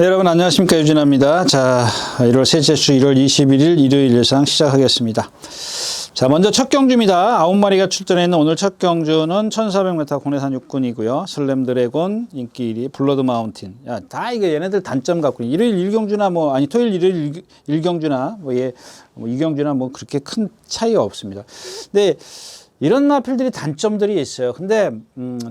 네, 여러분 안녕하십니까, 유진아입니다. 자, 1월 셋째 주 1월 21일 일요일 예상 시작하겠습니다. 자, 먼저 첫 경주입니다. 9마리가 출전했는 오늘 첫 경주는 1400m 국내산 육군이고요. 슬램 드래곤, 인기 1위, 블러드 마운틴. 야, 다 이거 얘네들 단점 갖고 일요일 1경주나 토요일 일요일 1경주나 뭐 2경주나 뭐 그렇게 큰 차이가 없습니다. 근데 이런 마필들이 단점들이 있어요. 근데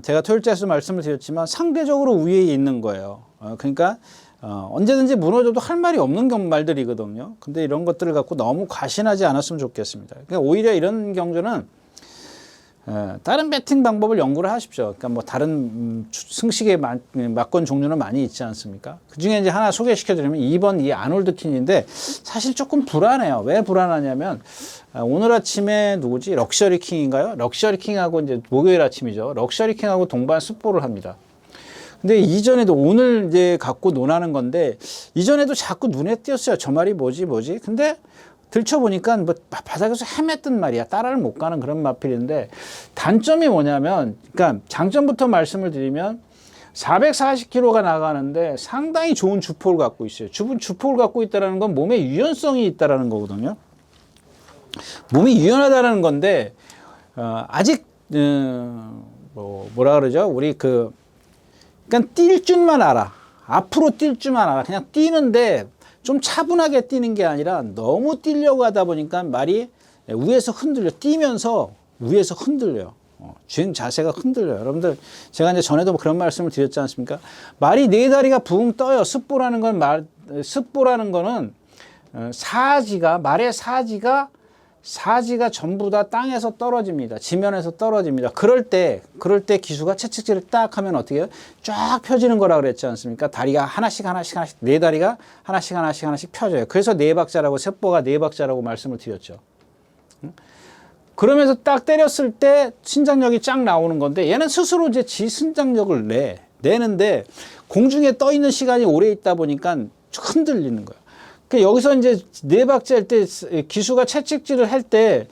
제가 토요일째에서 말씀을 드렸지만 상대적으로 우위에 있는 거예요. 그러니까 언제든지 무너져도 할 말이 없는 말들이거든요. 근데 이런 것들을 갖고 너무 과신하지 않았으면 좋겠습니다. 그러니까 오히려 이런 경주는 다른 배팅 방법을 연구를 하십시오. 그러니까 뭐 다른 승식의 막권 종류는 많이 있지 않습니까? 그 중에 이제 하나 소개시켜 드리면 2번 이 아놀드 킨인데 사실 조금 불안해요. 왜 불안하냐면 오늘 아침에 누구지? 럭셔리 킹인가요? 럭셔리 킹하고 이제 목요일 아침이죠. 럭셔리 킹하고 동반 습보를 합니다. 근데 이전에도 오늘 이제 갖고 논하는 건데 이전에도 자꾸 눈에 띄었어요. 저 말이 뭐지? 근데 들춰보니까 뭐 바닥에서 헤맸던 말이야. 따라를 못 가는 그런 마필인데 단점이 뭐냐면, 그러니까 장점부터 말씀을 드리면 440km가 나가는데 상당히 좋은 주폭을 갖고 있어요. 주폭을 갖고 있다는 건 몸에 유연성이 있다는 거거든요. 몸이 유연하다는 건데 아직 뭐라 그러죠? 우리 그러니까 뛸 줄만 알아. 앞으로 뛸 줄만 알아. 그냥 뛰는데 좀 차분하게 뛰는 게 아니라 너무 뛰려고 하다 보니까 말이 위에서 흔들려. 뛰면서 위에서 흔들려요. 쥐는 자세가 흔들려요. 여러분들, 제가 이제 전에도 그런 말씀을 드렸지 않습니까? 말이 네 다리가 붕 떠요. 습보라는 거는 말의 사지가 전부 다 땅에서 떨어집니다. 지면에서 떨어집니다. 그럴 때 기수가 채찍질을 딱 하면 어떻게 해요? 쫙 펴지는 거라 그랬지 않습니까? 다리가 하나씩, 네 다리가 하나씩 펴져요. 그래서 네 박자라고, 습보가 네 박자라고 말씀을 드렸죠. 그러면서 딱 때렸을 때 신장력이 쫙 나오는 건데 얘는 스스로 이제 지 신장력을 내는데 공중에 떠 있는 시간이 오래 있다 보니까 흔들리는 거예요. 여기서 이제 네 박자일 때 기수가 채찍질을 할 때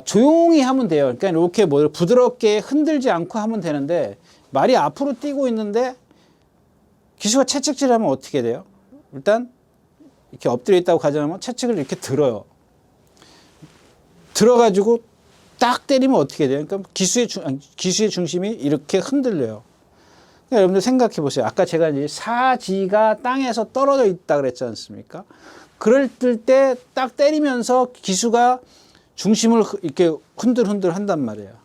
조용히 하면 돼요. 그러니까 이렇게 부드럽게 흔들지 않고 하면 되는데 말이 앞으로 뛰고 있는데 기수가 채찍질하면 어떻게 돼요? 일단 이렇게 엎드려 있다고 가정하면 채찍을 이렇게 들어요. 들어가지고 딱 때리면 어떻게 돼요? 그러니까 기수의 중심이 이렇게 흔들려요. 그러니까 여러분들 생각해 보세요. 아까 제가 이제 사지가 땅에서 떨어져 있다 그랬지 않습니까? 그럴 때 딱 때리면서 기수가 중심을 이렇게 흔들 한단 말이에요.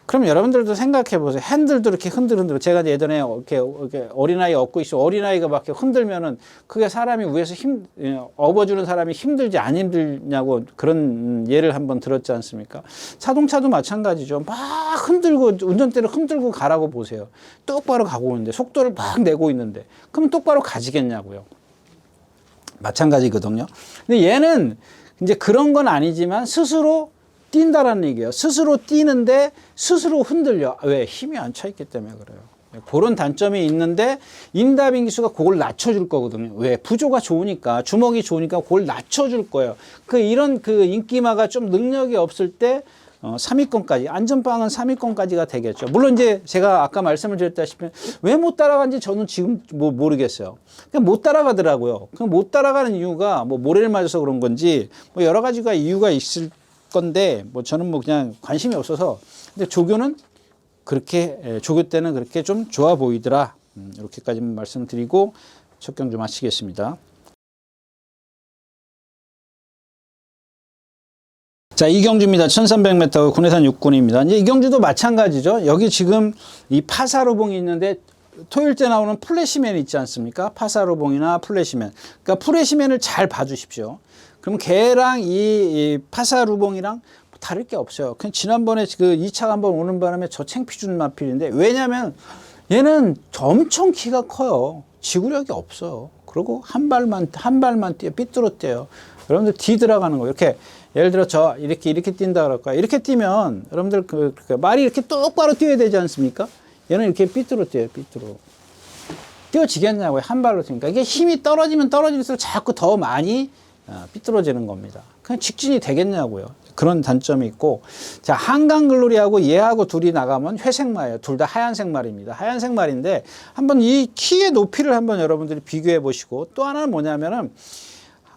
그럼 여러분들도 생각해 보세요. 핸들도 이렇게 흔들. 제가 예전에 이렇게 어린아이 업고 있어. 어린아이가 막 이렇게 흔들면은 그게 사람이 위에서 업어주는 사람이 힘들지 안 힘들냐고 그런 예를 한번 들었지 않습니까? 자동차도 마찬가지죠. 막 흔들고, 운전대를 흔들고 가라고 보세요. 똑바로 가고 있는데, 속도를 막 내고 있는데, 그럼 똑바로 가지겠냐고요. 마찬가지거든요. 근데 얘는 이제 그런 건 아니지만 스스로 뛴다라는 얘기예요. 스스로 뛰는데 스스로 흔들려. 왜? 힘이 안 차 있기 때문에 그래요. 그런 단점이 있는데 임다빈 기수가 그걸 낮춰줄 거거든요. 왜? 부조가 좋으니까, 주먹이 좋으니까 그걸 낮춰줄 거예요. 이런 인기마가 좀 능력이 없을 때 3위권까지, 안전빵은 3위권까지가 되겠죠. 물론 이제 제가 아까 말씀을 드렸다시피 왜 못 따라간지 저는 지금 모르겠어요. 그냥 못 따라가더라고요. 못 따라가는 이유가 모래를 맞아서 그런 건지 여러 가지가 이유가 있을 건데 저는 그냥 관심이 없어서. 근데 조교 때는 그렇게 좀 좋아 보이더라. 이렇게까지만 말씀드리고 첫 경주 마치겠습니다. 자, 이 경주입니다. 1300m 국내산 육군입니다. 이제 이 경주도 마찬가지죠. 여기 지금 이 파사로봉이 있는데 토요일째 나오는 플래시맨 있지 않습니까? 파사로봉이나 플래시맨. 그러니까 플래시맨을 잘 봐주십시오. 그럼 걔랑 이 파사루봉이랑 다를 게 없어요. 그냥 지난번에 2차가 한번 오는 바람에 저 창피준 마필인데, 왜냐면 얘는 엄청 키가 커요. 지구력이 없어요. 그리고 한 발만 뛰어 삐뚤어 뛰어요. 여러분들 뒤 들어가는 거 이렇게, 예를 들어 이렇게 뛴다 그럴까요? 이렇게 뛰면 여러분들 말이 이렇게 똑바로 뛰어야 되지 않습니까? 얘는 이렇게 삐뚤어 뛰어요. 뛰어지겠냐고요. 한 발로 뛰니까. 이게 힘이 떨어지면 떨어질수록 자꾸 더 많이 삐뚤어지는 겁니다. 그냥 직진이 되겠냐고요. 그런 단점이 있고, 자, 한강글로리하고 얘하고 둘이 나가면 회색말이에요. 둘 다 하얀색 말입니다. 하얀색 말인데 한번 이 키의 높이를 한번 여러분들이 비교해 보시고, 또 하나는 뭐냐면은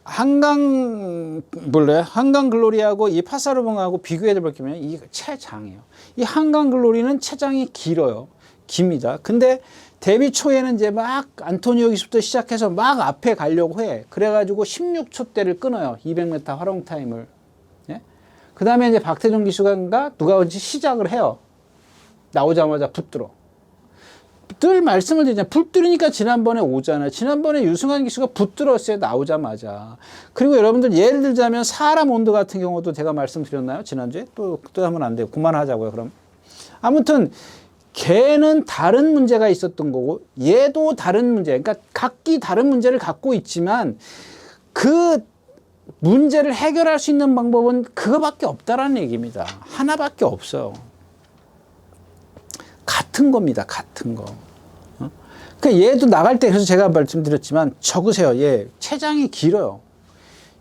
한강글로리하고 이 파사르봉하고 비교해 보면 이 체장이에요. 이 한강글로리는 체장이 길어요. 깁니다. 근데 데뷔 초에는 이제 막 안토니오 기수부터 시작해서 막 앞에 가려고 해. 그래가지고 16초대를 끊어요. 200m 활용 타임을. 예? 그 다음에 이제 박태종 기수가 누가 언제 시작을 해요. 나오자마자 붙들어. 늘 말씀을 드리잖아요. 붙들으니까 지난번에 오잖아요. 지난번에 유승환 기수가 붙들었어요. 나오자마자. 그리고 여러분들 예를 들자면 사람 온도 같은 경우도 제가 말씀드렸나요? 지난주에? 또 하면 안 돼요. 그만하자고요. 그럼. 아무튼 걔는 다른 문제가 있었던 거고 얘도 다른 문제. 그러니까 각기 다른 문제를 갖고 있지만 그 문제를 해결할 수 있는 방법은 그거밖에 없다라는 얘기입니다. 하나밖에 없어요. 같은 겁니다. 같은 거. 그러니까 얘도 나갈 때 그래서 제가 말씀드렸지만 적으세요. 얘 체장이 길어요.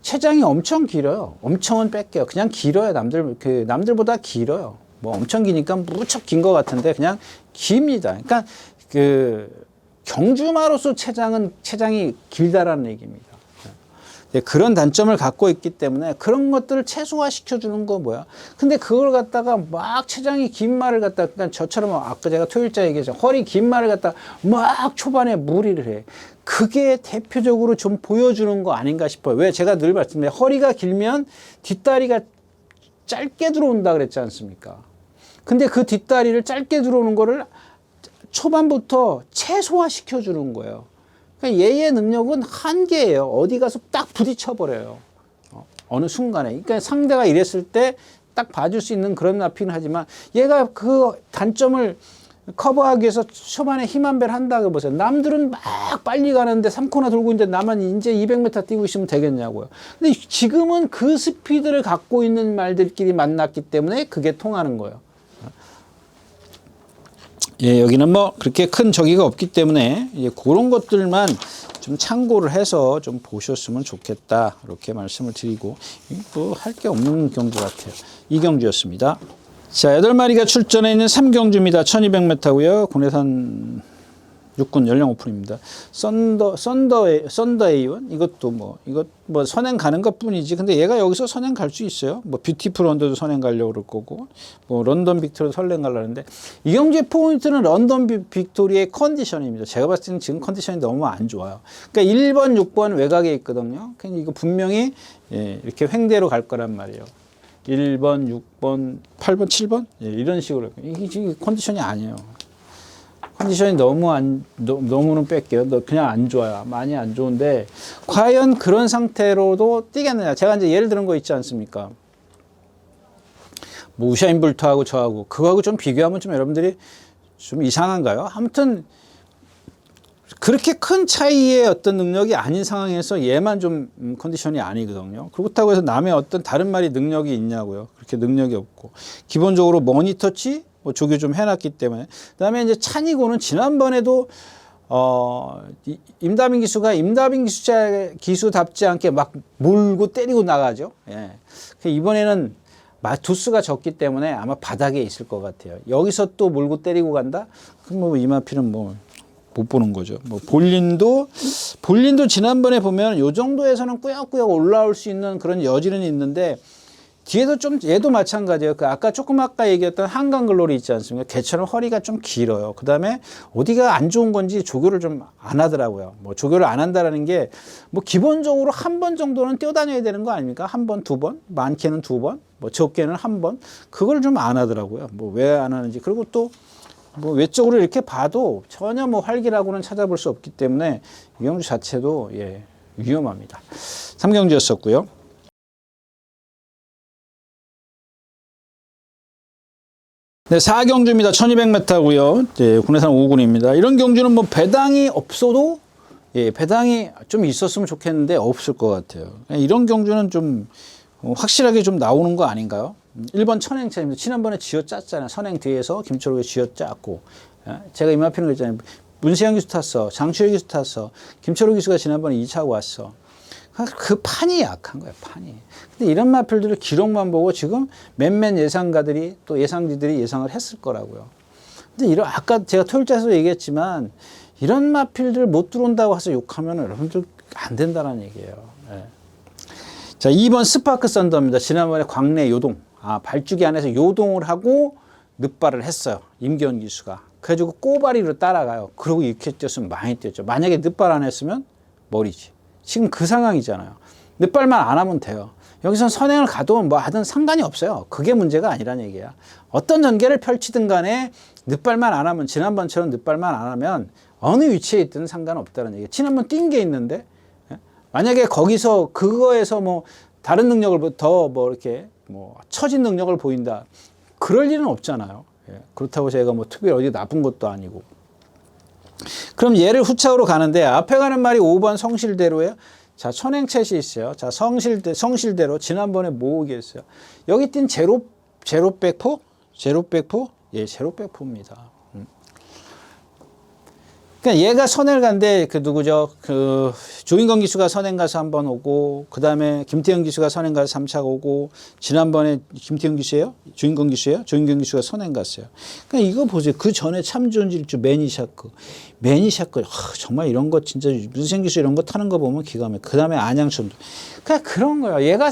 체장이 엄청 길어요. 엄청은 뺄게요. 그냥 길어요. 남들보다 길어요. 뭐 엄청 기니까 무척 긴 것 같은데 그냥 깁니다. 그러니까 경주마로서 체장이 길다라는 얘기입니다. 그런 단점을 갖고 있기 때문에 그런 것들을 최소화시켜 주는 거 뭐야. 근데 그걸 갖다가 막 체장이 긴 말을 갖다가 그러니까 저처럼 아까 제가 토요일자 얘기했죠. 허리 긴 말을 갖다가 막 초반에 무리를 해. 그게 대표적으로 좀 보여주는 거 아닌가 싶어요. 왜 제가 늘 말씀드려요. 허리가 길면 뒷다리가 짧게 들어온다 그랬지 않습니까? 근데 그 뒷다리를 짧게 들어오는 거를 초반부터 최소화시켜 주는 거예요. 그러니까 얘의 능력은 한계예요. 어디 가서 딱 부딪혀버려요. 어느 순간에. 그러니까 상대가 이랬을 때 딱 봐줄 수 있는 그런 나피는 하지만 얘가 그 단점을 커버하기 위해서 초반에 힘 한 배를 한다고 보세요. 남들은 막 빨리 가는데 3코너 돌고 있는데 나만 이제 200m 뛰고 있으면 되겠냐고요. 근데 지금은 그 스피드를 갖고 있는 말들끼리 만났기 때문에 그게 통하는 거예요. 예, 여기는 뭐 그렇게 큰 저기가 없기 때문에 예, 그런 것들만 좀 참고를 해서 좀 보셨으면 좋겠다. 이렇게 말씀을 드리고 뭐 할 게 없는 경주 같아요. 이 경주였습니다. 자, 8마리가 출전해 있는 3경주입니다. 1200m고요. 국내산 육군 연령 오픈입니다. 썬더 A1 이것 뭐 선행 가는 것뿐이지. 근데 얘가 여기서 선행 갈 수 있어요. 뭐 뷰티풀 언더도 선행 가려고 그럴 거고, 뭐 런던 빅토리도 선행 가려는데 이 경주의 포인트는 런던 빅토리의 컨디션입니다. 제가 봤을 때는 지금 컨디션이 너무 안 좋아요. 그러니까 1번, 6번 외곽에 있거든요. 그러니까 이거 분명히 예, 이렇게 횡대로 갈 거란 말이에요. 1번, 6번, 8번, 7번 예, 이런 식으로 이게 지금 컨디션이 아니에요. 컨디션이 너무는 뺄게요. 그냥 안 좋아요. 많이 안 좋은데, 과연 그런 상태로도 뛰겠느냐. 제가 이제 예를 들은 거 있지 않습니까? 뭐, 우샤인 볼트하고 저하고, 그거하고 좀 비교하면 좀 여러분들이 좀 이상한가요? 아무튼, 그렇게 큰 차이의 어떤 능력이 아닌 상황에서 얘만 좀 컨디션이 아니거든요. 그렇다고 해서 남의 어떤 다른 말이 능력이 있냐고요. 그렇게 능력이 없고. 기본적으로 머니터치, 뭐 조교 좀 해놨기 때문에. 그 다음에 이제 찬이고는 지난번에도, 임다빈 기수답지 않게 막 몰고 때리고 나가죠. 예. 이번에는 두수가 적기 때문에 아마 바닥에 있을 것 같아요. 여기서 또 몰고 때리고 간다? 그럼 뭐 이마피는 뭐 못 보는 거죠. 뭐 볼린도 지난번에 보면 요 정도에서는 꾸역꾸역 올라올 수 있는 그런 여지는 있는데, 뒤에도 좀 얘도 마찬가지예요. 아까 얘기했던 한강글로리 있지 않습니까? 걔처럼 허리가 좀 길어요. 그 다음에 어디가 안 좋은 건지 조교를 좀 안 하더라고요. 뭐 조교를 안 한다라는 게 뭐 기본적으로 한 번 정도는 뛰어다녀야 되는 거 아닙니까? 한 번, 두 번, 많게는 두 번, 뭐 적게는 한 번. 그걸 좀 안 하더라고요. 뭐 왜 안 하는지. 그리고 또 뭐 외적으로 이렇게 봐도 전혀 뭐 활기라고는 찾아볼 수 없기 때문에 이 경주 자체도 예, 위험합니다. 3경주였었고요. 네, 4경주입니다. 1200m고요. 네, 국내산 5군입니다. 이런 경주는 뭐 배당이 없어도 예, 배당이 좀 있었으면 좋겠는데 없을 것 같아요. 이런 경주는 좀 확실하게 좀 나오는 거 아닌가요? 1번 천행차입니다. 지난번에 쥐어짰잖아요. 선행 뒤에서 김철욱이 쥐어짰고. 제가 이마피는 그랬잖아요. 문세영 기수 탔어. 장추혁 기수 탔어. 김철욱 기수가 지난번에 2차하고 왔어. 그 판이 약한 거예요, 판이. 근데 이런 마필들을 기록만 보고 지금 몇몇 예상가들이 또 예상지들이 예상을 했을 거라고요. 근데 아까 제가 토요일자에서 얘기했지만 이런 마필들 못 들어온다고 해서 욕하면 여러분들 안 된다는 얘기예요. 예. 자, 2번 스파크 썬더입니다. 지난번에 광내 요동, 발주기 안에서 요동을 하고 늑발을 했어요. 임기현 기수가. 그래가지고 꼬바리로 따라가요. 그러고 이렇게 뛰었으면 많이 뛰었죠. 만약에 늑발 안 했으면 머리지. 지금 그 상황이잖아요. 늑발만 안 하면 돼요. 여기서 선행을 가도 뭐 하든 상관이 없어요. 그게 문제가 아니란 얘기야. 어떤 전개를 펼치든 간에 늑발만 안 하면, 지난번처럼 늑발만 안 하면 어느 위치에 있든 상관없다는 얘기예요. 지난번 뛴 게 있는데, 만약에 거기서 그거에서 뭐 다른 능력을 더 뭐 이렇게 뭐 처진 능력을 보인다. 그럴 일은 없잖아요. 그렇다고 제가 뭐 특별히 어디 나쁜 것도 아니고. 그럼 얘를 후차로 가는데 앞에 가는 말이 5번 성실대로예요. 자, 천행챗이 있어요. 자, 성실대로 지난번에 뭐 오겠어요? 여기 띈 제로백포? 예, 제로백포입니다. 그러니까 얘가 선행을 간데 누구죠? 조인건 기수가 선행 가서 한번 오고, 그 다음에 김태형 기수가 선행 가서 3차 오고, 지난번에 김태형 기수예요? 조인건 기수예요? 조인건 기수가 선행 갔어요. 그러니까 이거 보세요. 그 전에 참 좋은 질주 매니샤크. 정말 이런 거 진짜 문생 기수 이런 거 타는 거 보면 기가 막혀. 그 다음에 안양천도. 그냥 그런 거예요. 얘가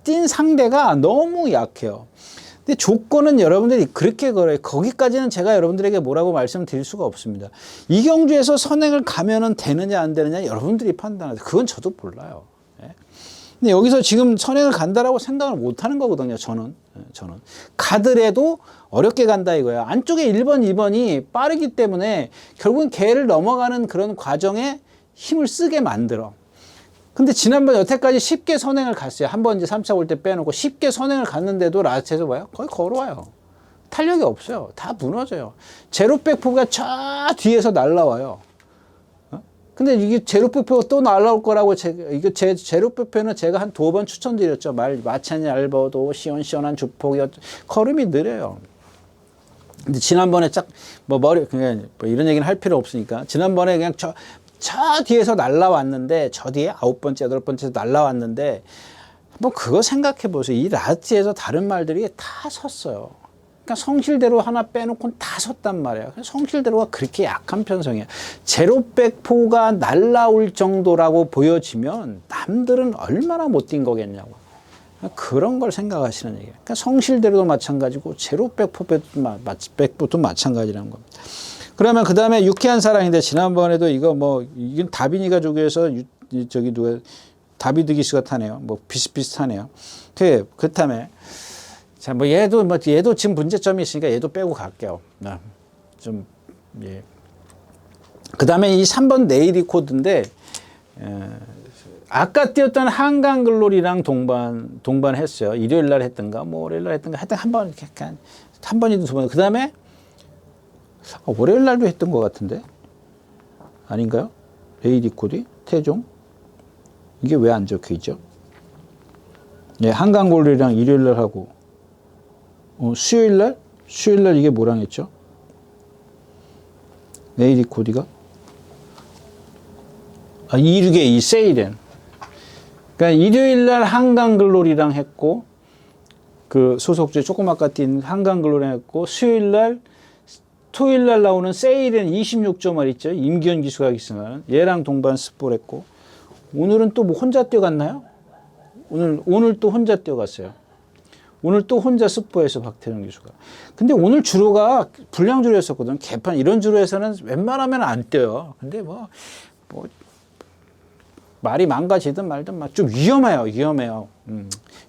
뛴 상대가 너무 약해요. 근데 조건은 여러분들이 그렇게 걸어요. 거기까지는 제가 여러분들에게 뭐라고 말씀드릴 수가 없습니다. 이 경주에서 선행을 가면은 되느냐 안 되느냐 여러분들이 판단하세요. 그건 저도 몰라요. 근데 여기서 지금 선행을 간다라고 생각을 못 하는 거거든요. 저는 가더라도 어렵게 간다 이거야. 안쪽에 1번, 2번이 빠르기 때문에 결국은 걔를 넘어가는 그런 과정에 힘을 쓰게 만들어. 근데 지난번 여태까지 쉽게 선행을 갔어요. 한번 이제 3차 올 때 빼놓고 쉽게 선행을 갔는데도 라스트에서 뭐야? 거의 걸어와요. 탄력이 없어요. 다 무너져요. 제로백포가 저 뒤에서 날라와요. 근데 이게 제로백포가 또 날라올 거라고 이거 제로백포는 제가 한 2번 추천드렸죠. 마찬이 얇아도 시원시원한 주폭이 걸음이 느려요. 근데 지난번에 그냥 뭐 이런 얘기는 할 필요 없으니까 지난번에 그냥 저 뒤에서 날라왔는데, 저 뒤에 9번째, 8번째에서 날라왔는데, 한번 그거 생각해 보세요. 이 라스트에서 다른 말들이 다 섰어요. 그러니까 성실대로 하나 빼놓고는 다 섰단 말이에요. 성실대로가 그렇게 약한 편성이에요. 제로백포가 날라올 정도라고 보여지면 남들은 얼마나 못 뛴 거겠냐고. 그런 걸 생각하시는 얘기예요. 그러니까 성실대로도 마찬가지고 제로백포도 마찬가지라는 겁니다. 그러면 그 다음에 유쾌한 사랑인데 지난번에도 이건 이건 다빈이가 조교해서 다비드 기수가 타네요. 뭐 비슷비슷하네요. 그렇다면 자, 얘도 지금 문제점이 있으니까 얘도 빼고 갈게요. 예. 그 다음에 이 3번 네이리 코드인데 아까 뛰었던 한강글로리랑 동반했어요. 일요일 날 했던가 월요일 날 했던가 하여튼 한 번이든 2번. 그 다음에 월요일 날도 했던 것 같은데 아닌가요? 레이디 코디 태종 이게 왜 안 적혀 있죠? 네, 한강골이랑 일요일 날 하고 수요일 날 이게 뭐랑 했죠? 레이디 코디가 26에 이 세일엔 그러니까 일요일 날 한강글로리랑 했고 그 소속주 조금 아까 뛴 한강글로리랑 했고 수요일 날 토요일 날 나오는 세일은 26점 있죠. 임기현 기수가 있으면 얘랑 동반 스포를 했고 오늘은 또 뭐 혼자 뛰어갔나요? 오늘 또 혼자 뛰어갔어요. 오늘 또 혼자 스포해서 박태정 기수가. 근데 오늘 주로가 불량 주로였었거든. 개판 이런 주로에서는 웬만하면 안 뛰어요. 근데 뭐 말이 망가지든 말든 좀 위험해요.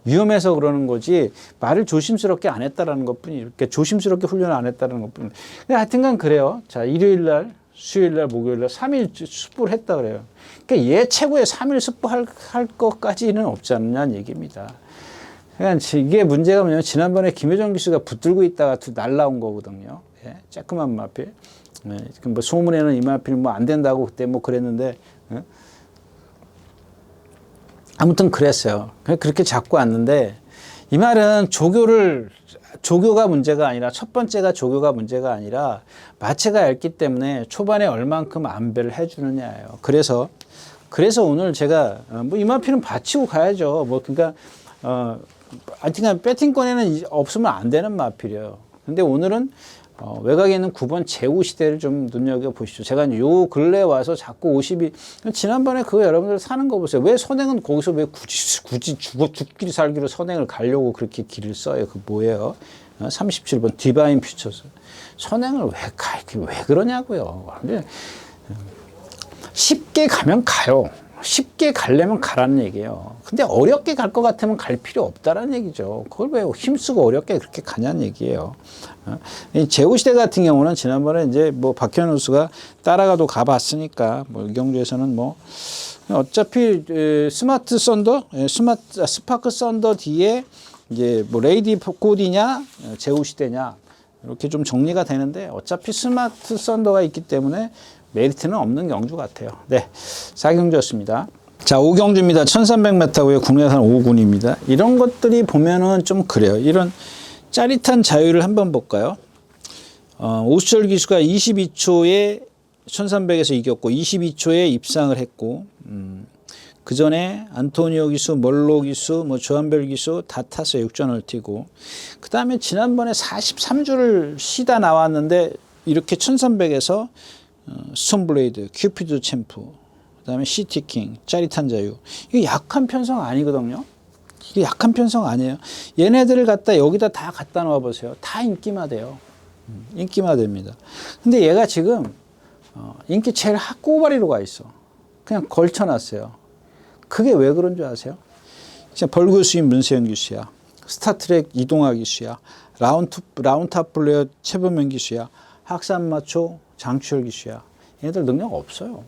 위험해서 그러는 거지 말을 조심스럽게 안 했다라는 것뿐이 이렇게 조심스럽게 훈련을 안 했다는 것뿐이. 근데 하여튼간 그래요. 자, 일요일 날, 수요일 날, 목요일 날 3일 스포를 했다 그래요. 그러니까 얘 최고의 3일 스포할 것까지는 없지 않느냐는 얘기입니다. 그러니까 이게 문제가 뭐냐면 지난번에 김효정 기수가 붙들고 있다가 날라온 거거든요. 예? 쬐끄만 마필. 예? 뭐 소문에는 이 마필 뭐 안 된다고 그때 뭐 그랬는데. 예? 아무튼 그랬어요. 그렇게 잡고 왔는데 이 말은 조교가 문제가 아니라 첫 번째가 조교가 문제가 아니라 마체가 얇기 때문에 초반에 얼만큼 안배를 해주느냐예요. 그래서 그래서 오늘 제가 뭐 이마피는 받치고 가야죠. 뭐 그러니까 하여튼 배팅권에는 없으면 안 되는 마필이에요. 근데 오늘은 외곽에 있는 9번 제우 시대를 좀 눈여겨보시죠. 제가 요 근래 와서 자꾸 52, 지난번에 그거 여러분들 사는 거 보세요. 왜 선행은 거기서 왜 굳이 죽기 살기로 선행을 가려고 그렇게 길을 써요? 그 뭐예요? 37번 디바인 퓨처스. 선행을 왜 그러냐고요. 쉽게 가면 가요. 쉽게 가려면 가라는 얘기예요. 근데 어렵게 갈 것 같으면 갈 필요 없다라는 얘기죠. 그걸 왜 힘쓰고 어렵게 그렇게 가냐는 얘기예요. 이 제우시대 같은 경우는 지난번에 이제 뭐 박현우 선수가 따라가도 가봤으니까 뭐 이경주에서는 뭐 어차피 스마트 썬더, 스파크 썬더 뒤에 이제 뭐 레이디 코디냐 제우시대냐 이렇게 좀 정리가 되는데 어차피 스마트 썬더가 있기 때문에 메리트는 없는 경주 같아요. 네, 4경주였습니다. 자, 5경주입니다. 1300m고요. 국내산 5군입니다. 이런 것들이 보면은 좀 그래요. 이런 짜릿한 자유를 한번 볼까요? 오수철 기수가 22초에 1300에서 이겼고 22초에 입상을 했고 그 전에 안토니오 기수, 멀로 기수, 뭐 조한별 기수 다 탔어요. 육전을 뛰고 그 다음에 지난번에 43주를 쉬다 나왔는데 이렇게 1300에서 스톤블레이드, 큐피드 챔프, 그 다음에 시티킹, 짜릿한 자유. 이게 약한 편성 아니거든요. 이게 약한 편성 아니에요. 얘네들을 갖다 여기다 다 갖다 놓아 보세요. 다 인기마돼요. 인기마됩니다. 근데 얘가 지금 인기 제일 꼬바리로 가 있어. 그냥 걸쳐놨어요. 그게 왜 그런 줄 아세요? 진짜 벌교수인 문세영 기수야. 스타트랙 이동하 기수야. 라운탑 플레이어 최범현 기수야. 학산마초 장추열 기수야. 얘네들 능력 없어요.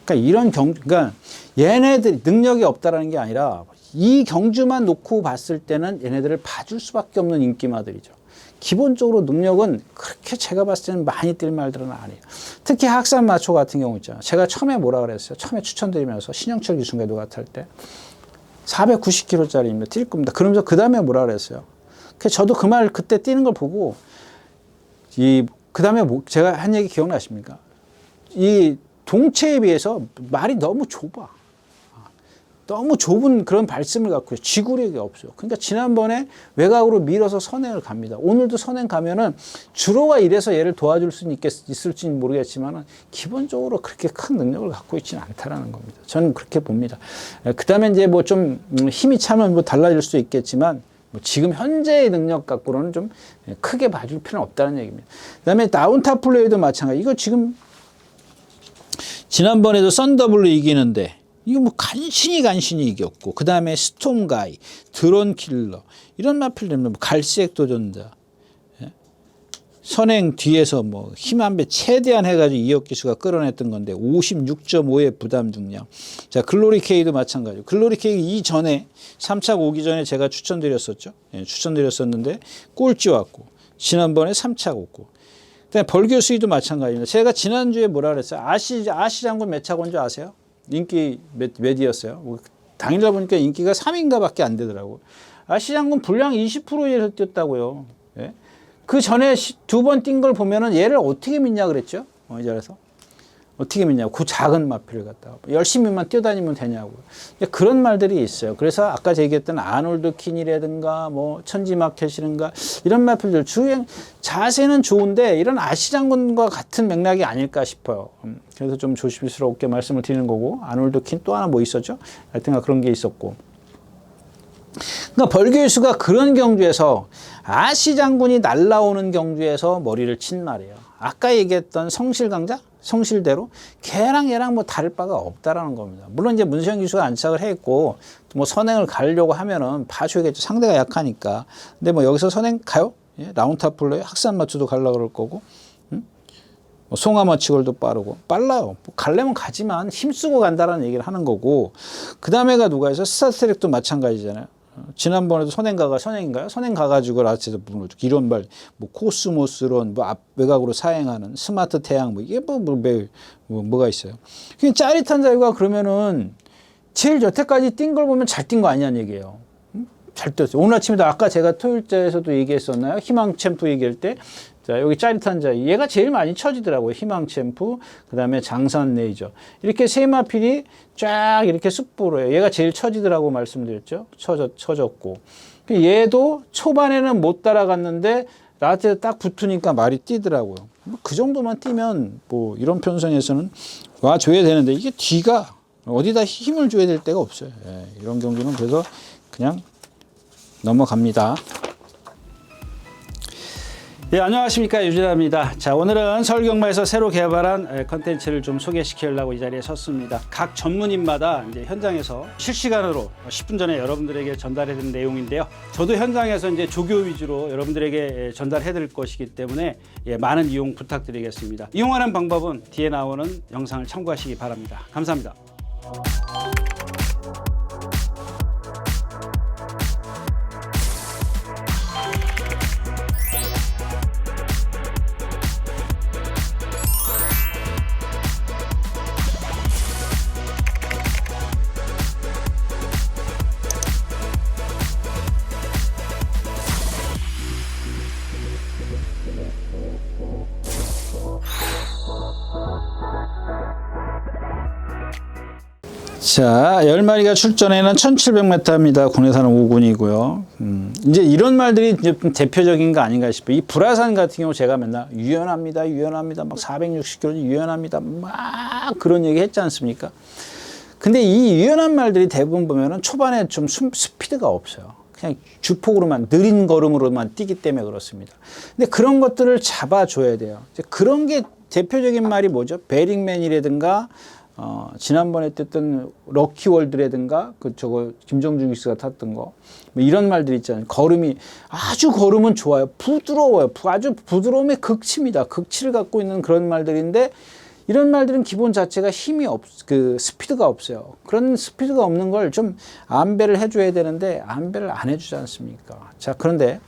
그러니까 이런 그러니까 얘네들 능력이 없다라는 게 아니라 이 경주만 놓고 봤을 때는 얘네들을 봐줄 수밖에 없는 인기마들이죠. 기본적으로 능력은 그렇게 제가 봤을 때는 많이 뛸 말들은 아니에요. 특히 학산마초 같은 경우 있잖아요. 제가 처음에 뭐라 그랬어요? 처음에 추천드리면서 신영철 기수가 누가 탈 때 490kg짜리입니다. 뛸 겁니다. 그러면서 그 다음에 뭐라 그랬어요? 저도 그 말 그때 뛰는 걸 보고 그 다음에 제가 한 얘기 기억나십니까? 이 동체에 비해서 말이 너무 좁아. 너무 좁은 그런 발심을 갖고 지구력이 없어요. 그러니까 지난번에 외곽으로 밀어서 선행을 갑니다. 오늘도 선행 가면은 주로가 이래서 얘를 도와줄 수는 있을지는 모르겠지만 기본적으로 그렇게 큰 능력을 갖고 있지는 않다라는 겁니다. 저는 그렇게 봅니다. 그 다음에 이제 뭐 좀 힘이 차면 뭐 달라질 수 있겠지만 뭐 지금 현재의 능력 갖고는 좀 크게 봐줄 필요는 없다는 얘기입니다. 그 다음에 다운탑 플레이도 마찬가지. 이거 지금 지난번에도 썬더블로 이기는데 이거 뭐 간신히 이겼고 그 다음에 스톰가이, 드론킬러 이런 마필들은 뭐 갈색 도전자, 선행 뒤에서 뭐 힘 한 배 최대한 해가지고 이혁 기수가 끌어냈던 건데 56.5의 부담 중량. 자, 글로리 K도 마찬가지고 글로리 K 이전에 3차 오기 전에 제가 추천드렸었죠. 추천드렸었는데 꼴찌 왔고 지난번에 3차 오고. 그다음에 벌교수이도 마찬가지입니다. 제가 지난주에 뭐라 그랬어요? 아시 장군 몇 차 건 줄 아세요? 인기 몇이었어요? 당일날 보니까 인기가 3인가 밖에 안 되더라고요. 아시장군 분량 20%에서 뛰었다고요. 예? 그 전에 두 번 뛴 걸 보면은 얘를 어떻게 믿냐 그랬죠? 이 자리에서. 어떻게 믿냐고. 그 작은 마필을 갖다가. 열심히만 뛰어다니면 되냐고. 그런 말들이 있어요. 그래서 아까 제가 얘기했던 아놀드 킨이라든가 뭐 천지마켓이라든가 이런 마필들 주행 자세는 좋은데 이런 아시장군과 같은 맥락이 아닐까 싶어요. 그래서 좀 조심스럽게 말씀을 드리는 거고 아놀드 킨 또 하나 뭐 있었죠? 하여튼 그런 게 있었고. 그러니까 벌교수가 그런 경주에서 아시장군이 날라오는 경주에서 머리를 친 말이에요. 아까 얘기했던 성실강자? 성실대로 걔랑 얘랑 뭐 다를 바가 없다라는 겁니다. 물론 이제 문세영 기수가 안착을 했고 뭐 선행을 가려고 하면은 봐줘야겠죠. 상대가 약하니까. 근데 뭐 여기서 선행 가요? 예? 라운탑 플레이 학산 맞추도 가려고 그럴 거고, 뭐 송아마 치골도 빠르고 빨라요. 뭐 가려면 가지만 힘쓰고 간다라는 얘기를 하는 거고. 그 다음에가 누가 해서 스타트랙도 마찬가지잖아요. 지난번에도 선행인가요? 선행 가가지고 라스트에서 이런 말, 뭐 코스모스론, 뭐 앞 외곽으로 사행하는 스마트 태양, 뭐 이게 뭐가 있어요. 그냥 짜릿한 자유가 그러면은 제일 여태까지 뛴 걸 보면 잘 뛴 거 아니냐는 얘기예요. 잘 뛰었어요. 오늘 아침에도 아까 제가 토요일자에서도 얘기했었나요? 희망 챔프 얘기할 때 자, 여기 짜릿한 자, 얘가 제일 많이 쳐지더라고요. 희망 챔프, 그 다음에 장산 레이저. 이렇게 세 마필이 쫙 이렇게 쑥보로요. 얘가 제일 쳐지더라고 말씀드렸죠. 쳐졌고. 얘도 초반에는 못 따라갔는데, 라트에 딱 붙으니까 말이 뛰더라고요. 그 정도만 뛰면, 뭐, 이런 편성에서는 와줘야 되는데, 이게 뒤가 어디다 힘을 줘야 될 데가 없어요. 예, 이런 경기는 그래서 그냥 넘어갑니다. 예, 안녕하십니까, 유진아입니다. 자, 오늘은 서울경마에서 새로 개발한 컨텐츠를 좀 소개시키려고 이 자리에 섰습니다. 각 전문인마다 이제 현장에서 실시간으로 10분 전에 여러분들에게 전달해 드린 내용인데요. 저도 현장에서 이제 조교 위주로 여러분들에게 전달해 드릴 것이기 때문에 많은 이용 부탁드리겠습니다. 이용하는 방법은 뒤에 나오는 영상을 참고하시기 바랍니다. 감사합니다. 자, 10마리가 출전에는 1700m입니다. 국내산 5군이고요. 이제 이런 말들이 이제 대표적인 거 아닌가 싶어요. 이 불화산 같은 경우 제가 맨날 유연합니다. 막 460km 유연합니다. 막 그런 얘기 했지 않습니까? 근데 이 유연한 말들이 대부분 보면은 초반에 좀 스피드가 없어요. 그냥 주폭으로만, 느린 걸음으로만 뛰기 때문에 그렇습니다. 근데 그런 것들을 잡아줘야 돼요. 이제 그런 게 대표적인 말이 뭐죠? 베링맨이라든가 지난번에 떴던 럭키월드라든가 김정준 기수가 탔던 거 뭐 이런 말들 있잖아요. 걸음은 좋아요. 부드러워요. 아주 부드러움의 극치입니다. 극치를 갖고 있는 그런 말들인데 이런 말들은 기본 자체가 스피드가 없어요. 그런 스피드가 없는 걸 좀 안배를 해줘야 되는데 안배를 안 해주지 않습니까? 자, 그런데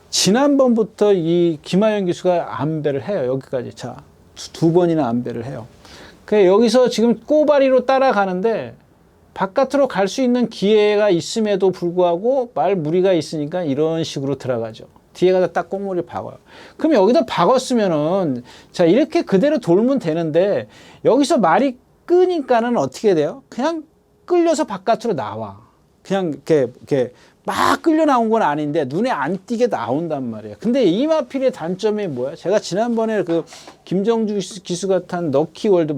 지난번부터 이 김하영 기수가 안배를 해요. 여기까지. 자, 두 번이나 안배를 해요. 여기서 지금 꼬바리로 따라가는데 바깥으로 갈 수 있는 기회가 있음에도 불구하고 말 무리가 있으니까 이런 식으로 들어가죠. 뒤에 가서 딱 꽁무리 박아요. 그럼 여기다 박았으면은 자, 이렇게 그대로 돌면 되는데 여기서 말이 끄니까는 어떻게 돼요? 그냥 끌려서 바깥으로 나와. 그냥 이렇게 막 끌려 나온 건 아닌데 눈에 안 띄게 나온단 말이에요. 근데 이 마필의 단점이 뭐야? 제가 지난번에 그 김정주 기수가 탄 럭키월드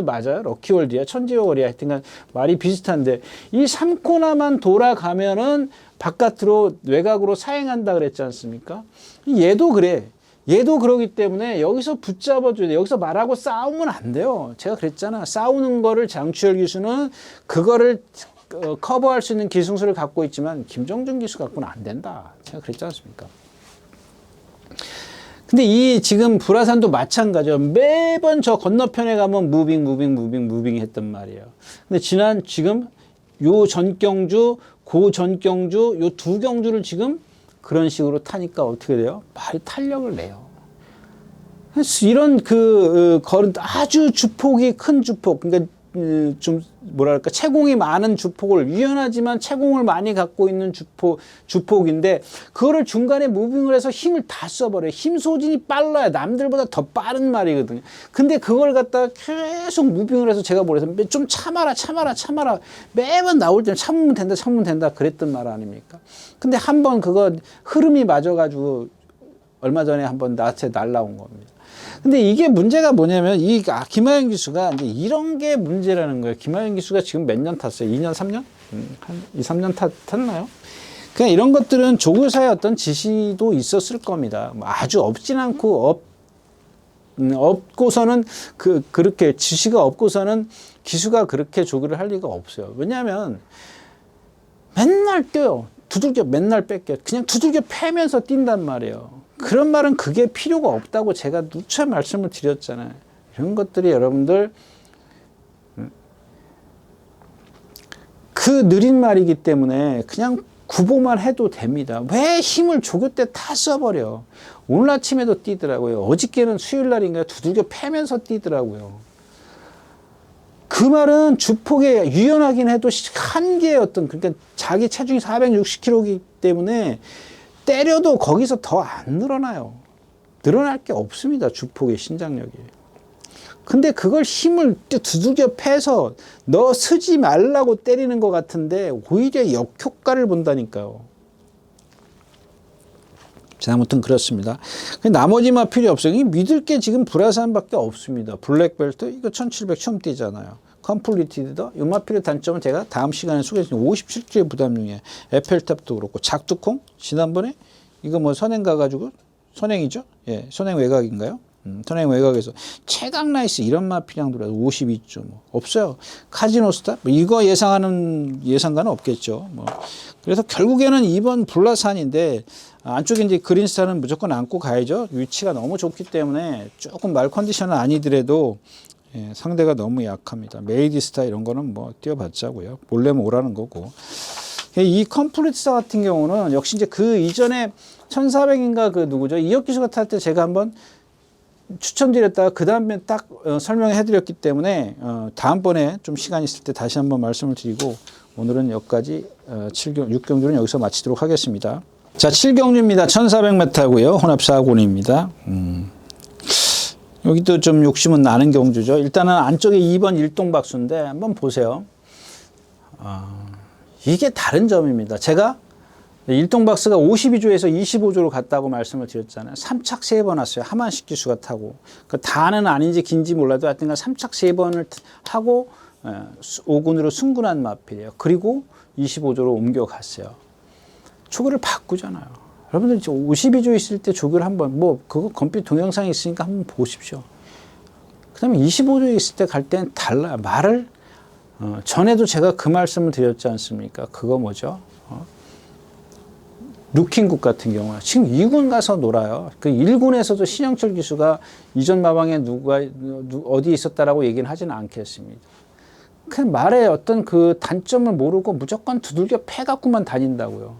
맞아요? 럭키월드야? 천지워월이야? 하여튼간 말이 비슷한데 이 3코너만 돌아가면은 바깥으로 외곽으로 사행한다 그랬지 않습니까? 얘도 그래. 얘도 그러기 때문에 여기서 붙잡아줘야 돼. 여기서 말하고 싸우면 안 돼요. 제가 그랬잖아. 싸우는 거를 장추열 기수는 그거를 커버할 수 있는 기술을 갖고 있지만 김정준 기수 갖고는 안 된다. 제가 그랬지 않습니까? 근데 이 지금 불화산도 마찬가지예요. 매번 저 건너편에 가면 무빙 했단 말이에요. 근데 지금 요 전경주, 고 전경주, 요 두 경주를 지금 그런 식으로 타니까 어떻게 돼요? 말이 탄력을 내요. 이런 아주 주폭이 큰 주폭, 그러니까 좀 뭐랄까 채공이 많은 주폭을 유연하지만 채공을 많이 갖고 있는 주폭인데 그거를 중간에 무빙을 해서 힘을 다 써버려요. 힘 소진이 빨라요. 남들보다 더 빠른 말이거든요. 근데 그걸 갖다가 계속 무빙을 해서 제가 뭐래서 좀 참아라 매번 나올 때는 참으면 된다 그랬던 말 아닙니까? 근데 한번 그거 흐름이 맞아가지고 얼마 전에 한번 나한테 날라온 겁니다. 근데 이게 문제가 뭐냐면 김하영 기수가 이제 이런 게 문제라는 거예요. 김하영 기수가 지금 몇 년 탔어요? 2년, 3년? 한 2, 3년 탔나요? 그냥 이런 것들은 조교사의 어떤 지시도 있었을 겁니다. 뭐 아주 없진 않고 없고서는 그렇게 지시가 없고서는 기수가 그렇게 조교를 할 리가 없어요. 왜냐하면 맨날 뛰어요. 두들겨 맨날 뺏겨. 그냥 두들겨 패면서 뛴단 말이에요. 그런 말은 그게 필요가 없다고 제가 누차 말씀을 드렸잖아요. 이런 것들이 여러분들 그 느린 말이기 때문에 그냥 구보만 해도 됩니다. 왜 힘을 조교 때 다 써버려? 오늘 아침에도 뛰더라고요. 어저께는 수요일 날인가요? 두들겨 패면서 뛰더라고요. 그 말은 주폭에 유연하긴 해도 한계의 그러니까 자기 체중이 460kg이기 때문에 때려도 거기서 더 안 늘어나요. 늘어날 게 없습니다. 주폭의 신장력이. 근데 그걸 힘을 두들겨 패서 너 쓰지 말라고 때리는 것 같은데 오히려 역효과를 본다니까요. 자, 아무튼 그렇습니다. 나머지 막 필요 없어요. 믿을 게 지금 불화산밖에 없습니다. 블랙벨트 이거 1700 처음 뛰잖아요. 컴플리티드 이 마필의 단점은 제가 다음 시간에 소개해드린 57주의 부담 중에 에펠탑도 그렇고 작두콩 지난번에 이거 뭐 선행 가가지고 선행이죠? 예, 선행 외곽인가요? 선행 외곽에서 최강 나이스 이런 마필이랑 들어서 52주 뭐 없어요. 카지노스타 뭐 이거 예상하는 예상가는 없겠죠. 뭐 그래서 결국에는 이번 불라산인데 안쪽에 이제 그린스타는 무조건 안고 가야죠. 위치가 너무 좋기 때문에 조금 말 컨디션은 아니더라도 예, 상대가 너무 약합니다. 메이디스타 이런 거는 뭐 뛰어봤자고요. 몰래면 오라는 거고. 이 컴플리트사 같은 경우는 역시 이제 그 이전에 1400인가 그 누구죠? 이혁 기수가 탈 때 제가 한번 추천드렸다가 그 다음에 딱 설명해 드렸기 때문에 다음번에 좀 시간 있을 때 다시 한번 말씀을 드리고 오늘은 여기까지 6경주는 여기서 마치도록 하겠습니다. 자, 7경주입니다. 1400m고요. 혼합 4군입니다. 여기도 좀 욕심은 나는 경주죠. 일단은 안쪽에 2번 일동박수인데 한번 보세요. 이게 다른 점입니다. 제가 일동박스가 52조에서 25조로 갔다고 말씀을 드렸잖아요. 3착 3번 왔어요. 하만식 기수가 타고. 그 다는 아닌지 긴지 몰라도 하여튼간 3착 3번을 하고 5군으로 승군한 마필이에요. 그리고 25조로 옮겨갔어요. 조교를 바꾸잖아요. 여러분들 52조 있을 때 조교를 한번 뭐 그거 컴퓨터 동영상이 있으니까 한번 보십시오. 그 다음에 25조에 있을 때 갈 때는 달라요. 말을 전에도 제가 그 말씀을 드렸지 않습니까? 그거 뭐죠? 루킹국 같은 경우는 지금 2군 가서 놀아요. 그 1군에서도 신영철 기수가 이전 마방에 어디 있었다라고 얘기는 하지는 않겠습니다. 그 말의 어떤 그 단점을 모르고 무조건 두들겨 패갖고만 다닌다고요.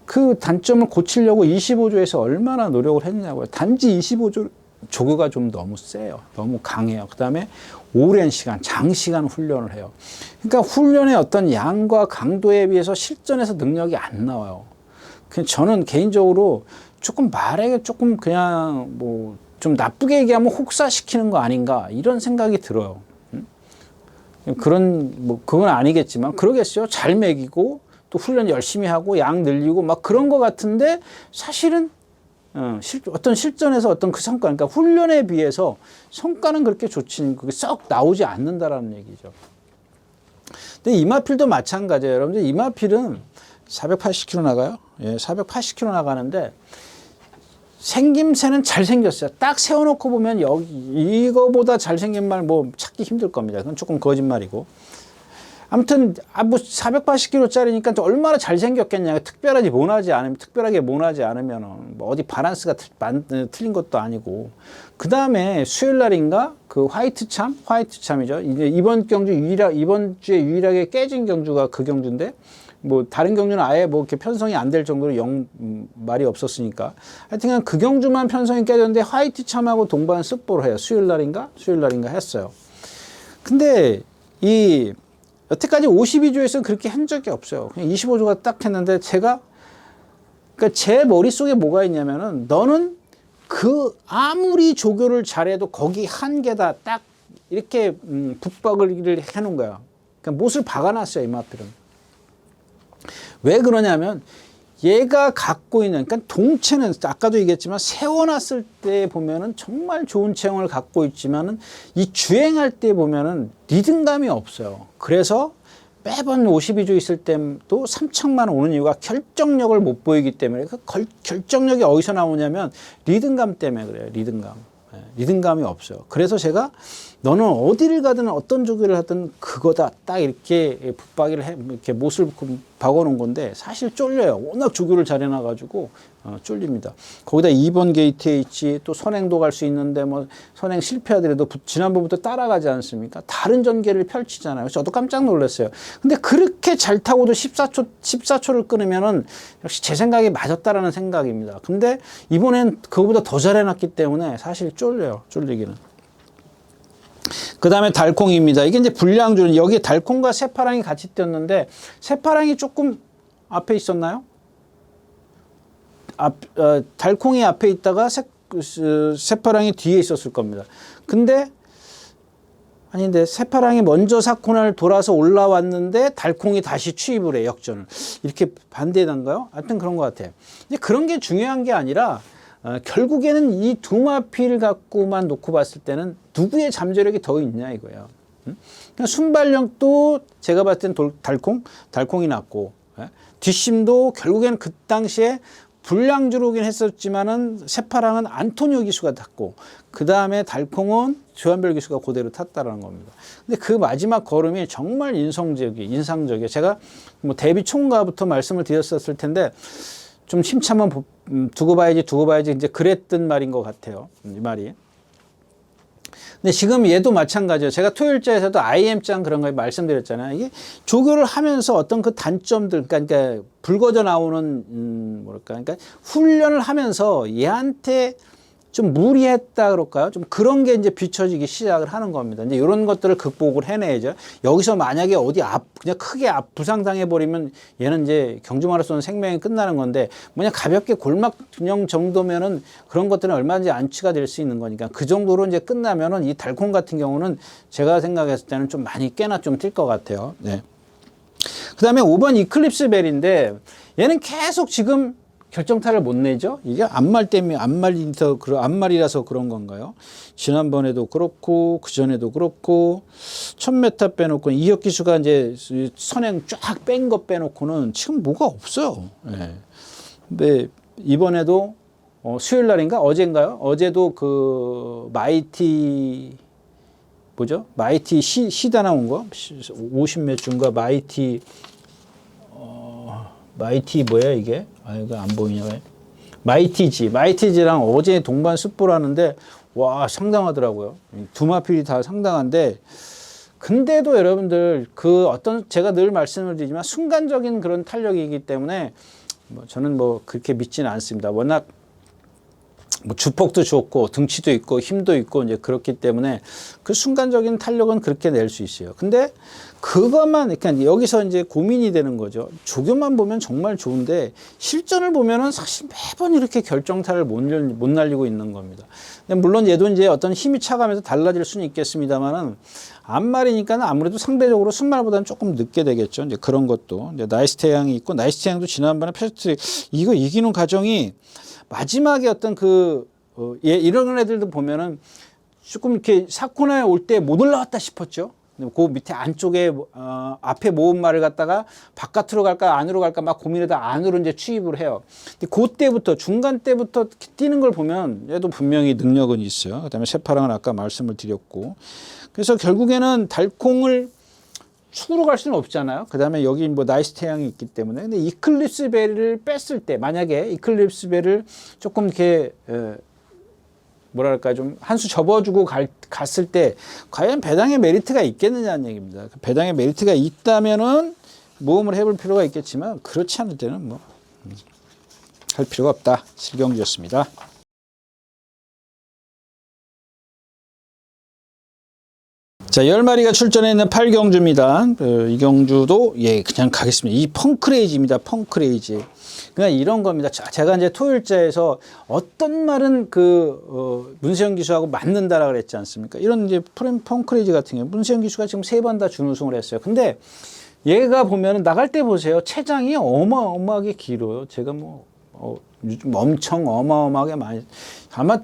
그 단점을 고치려고 25조에서 얼마나 노력을 했냐고요. 단지 25조 조교가 좀 너무 세요. 너무 강해요. 그 다음에 오랜 시간, 장시간 훈련을 해요. 그러니까 훈련의 어떤 양과 강도에 비해서 실전에서 능력이 안 나와요. 저는 개인적으로 조금 말에 조금 그냥 뭐 좀 나쁘게 얘기하면 혹사시키는 거 아닌가 이런 생각이 들어요. 그런 뭐 그건 아니겠지만 그러겠어요. 잘 먹이고 또 훈련 열심히 하고 양 늘리고 막 그런 거 같은데 사실은 어떤 실전에서 어떤 그 성과 그러니까 훈련에 비해서 성과는 그렇게 좋지는 그게 썩 나오지 않는다라는 얘기죠. 근데 이마필도 마찬가지예요. 여러분들 이마필은 480km 나가요. 예, 480km 나가는데 생김새는 잘생겼어요. 딱 세워놓고 보면 이거보다 잘생긴 말 뭐 찾기 힘들 겁니다. 그건 조금 거짓말이고. 아무튼 뭐 480kg짜리니까 얼마나 잘생겼겠냐. 특별하게 모나지 않으면 뭐 어디 밸런스가 틀린 것도 아니고. 그 다음에 수요일 날인가 그 화이트참이죠. 이제 이번 주에 유일하게 깨진 경주가 그 경주인데 뭐 다른 경주는 아예 뭐 이렇게 편성이 안 될 정도로 말이 없었으니까 하여튼 그 경주만 편성이 깨졌는데 화이트참하고 동반 습보를 해요. 수요일 날인가 했어요. 근데 여태까지 52조에서는 그렇게 한 적이 없어요. 그냥 25조가 딱 했는데 그러니까 제 머릿속에 뭐가 있냐면은 너는 아무리 조교를 잘해도 거기 한계다 딱 이렇게 붙박을 해놓은 거야. 그러니까 못을 박아놨어요, 이마필은. 왜 그러냐면 얘가 갖고 있는 그러니까 동체는 아까도 얘기했지만 세워놨을 때 보면은 정말 좋은 체형을 갖고 있지만은 이 주행할 때 보면은 리듬감이 없어요. 그래서 매번 52조 있을 때도 3척만 오는 이유가 결정력을 못 보이기 때문에 그 결정력이 어디서 나오냐면 리듬감 때문에 그래요. 리듬감이 없어요. 그래서 제가 너는 어디를 가든 어떤 조교를 하든 그거다 딱 이렇게 붙박이를 이렇게 못을 박아놓은 건데 사실 쫄려요. 워낙 조교를 잘 해놔가지고 쫄립니다. 거기다 2번 게이트에 있지 또 선행도 갈 수 있는데 뭐 선행 실패하더라도 지난번부터 따라가지 않습니까? 다른 전개를 펼치잖아요. 저도 깜짝 놀랐어요. 근데 그렇게 잘 타고도 14초를 끊으면은 역시 제 생각이 맞았다라는 생각입니다. 근데 이번엔 그거보다 더 잘 해놨기 때문에 사실 쫄리기는. 그 다음에 달콩입니다. 이게 이제 불량주는 여기에 달콩과 새파랑이 같이 뛰었는데 새파랑이 조금 앞에 있었나요? 달콩이 앞에 있다가 새파랑이 뒤에 있었을 겁니다. 근데 아닌데 새파랑이 먼저 사코나를 돌아서 올라왔는데 달콩이 다시 취입을 해, 역전을. 이렇게 반대된가요? 하여튼 그런 것 같아요. 근데 그런 게 중요한 게 아니라 결국에는 이 두 마필 갖고만 놓고 봤을 때는 누구의 잠재력이 더 있냐 이거예요. 그러니까 순발력도 제가 봤을 땐 달콩이 낫고, 뒷심도 결국에는 그 당시에 불량주로긴 했었지만은 새파랑은 안토니오 기수가 탔고, 그 다음에 달콩은 조한별 기수가 그대로 탔다라는 겁니다. 근데 그 마지막 걸음이 정말 인상적이에요. 제가 뭐 데뷔 총가부터 말씀을 드렸었을 텐데 좀 침참은 두고 봐야지 이제 그랬던 말인 것 같아요. 이 말이. 근데 지금 얘도 마찬가지예요. 제가 토요일자에서도 IM장 그런 거 말씀드렸잖아요. 이게 조교를 하면서 어떤 그 단점들, 그러니까 불거져 나오는 그러니까 훈련을 하면서 얘한테 좀 무리했다 그럴까요? 좀 그런 게 이제 비춰지기 시작을 하는 겁니다. 이제 이런 것들을 극복을 해내야죠. 여기서 만약에 어디 그냥 크게 부상당해 버리면 얘는 이제 경주마라손 생명이 끝나는 건데, 뭐냐 가볍게 골막균형 정도면은 그런 것들은 얼마든지 안치가 될 수 있는 거니까 그 정도로 이제 끝나면은 이 달콩 같은 경우는 제가 생각했을 때는 좀 많이 꽤나 좀 뛸 것 같아요. 네. 그 다음에 5번 이클립스 벨인데 얘는 계속 지금 결정타를 못 내죠. 이게 앞말 때문에 앞말이라서 그런 건가요? 지난번에도 그렇고 그 전에도 그렇고 1000m 빼놓고 이혁 기수가 이제 선행 쫙 뺀 거 빼놓고는 지금 뭐가 없어요. 네. 근데 이번에도 수요일 날인가 어젠가요? 어제도 그 마이티 시다 나온 거 50몇 주인가 마이티 뭐야 이게? 이거 안 보이냐? 마이티지랑 어제 동반 습보라는데 와 상당하더라고요. 두 마필이 다 상당한데, 근데도 여러분들 그 어떤 제가 늘 말씀을 드리지만 순간적인 그런 탄력이기 때문에 저는 그렇게 믿지는 않습니다. 워낙 주폭도 좋고 등치도 있고 힘도 있고 이제 그렇기 때문에 그 순간적인 탄력은 그렇게 낼 수 있어요. 근데 그것만, 그러니까 여기서 이제 고민이 되는 거죠. 조교만 보면 정말 좋은데 실전을 보면은 사실 매번 이렇게 결정타를 못 날리고 있는 겁니다. 물론 얘도 이제 어떤 힘이 차가면서 달라질 수는 있겠습니다만은 앞말이니까는 아무래도 상대적으로 순말보다는 조금 늦게 되겠죠. 이제 그런 것도 이제 나이스테양이 있고, 나이스테양도 지난번에 패스트트랙 이거 이기는 과정이 마지막에 어떤 이런 애들도 보면은 조금 이렇게 사코나에 올 때 못 올라왔다 싶었죠. 그 밑에 안쪽에 앞에 모은 말을 갖다가 바깥으로 갈까 안으로 갈까 막 고민하다 안으로 이제 취입을 해요. 근데 그때부터 중간 때부터 뛰는 걸 보면 얘도 분명히 능력은 있어요. 그다음에 새파랑은 아까 말씀을 드렸고, 그래서 결국에는 달콩을 축으로 갈 수는 없잖아요. 그 다음에 여기 나이스 태양이 있기 때문에. 근데 이클립스 벨을 뺐을 때, 만약에 이클립스 벨을 조금 이렇게, 좀 한 수 접어주고 갔을 때, 과연 배당의 메리트가 있겠느냐는 얘기입니다. 배당의 메리트가 있다면은 모험을 해볼 필요가 있겠지만, 그렇지 않을 때는 할 필요가 없다. 실경주였습니다. 자, 10마리가 출전해 있는 8경주입니다. 이 경주도 그냥 가겠습니다. 이 펑크레이지입니다. 펑크레이지. 그냥 이런 겁니다. 제가 이제 토요일자에서 어떤 말은 문세영 기수하고 맞는다라 그랬지 않습니까? 이런 이제 펑크레이지 같은 경우 문세영 기수가 지금 3번 다 준우승을 했어요. 근데 얘가 보면은 나갈 때 보세요. 체장이 어마어마하게 길어요. 제가 요즘 엄청 어마어마하게 많이, 아마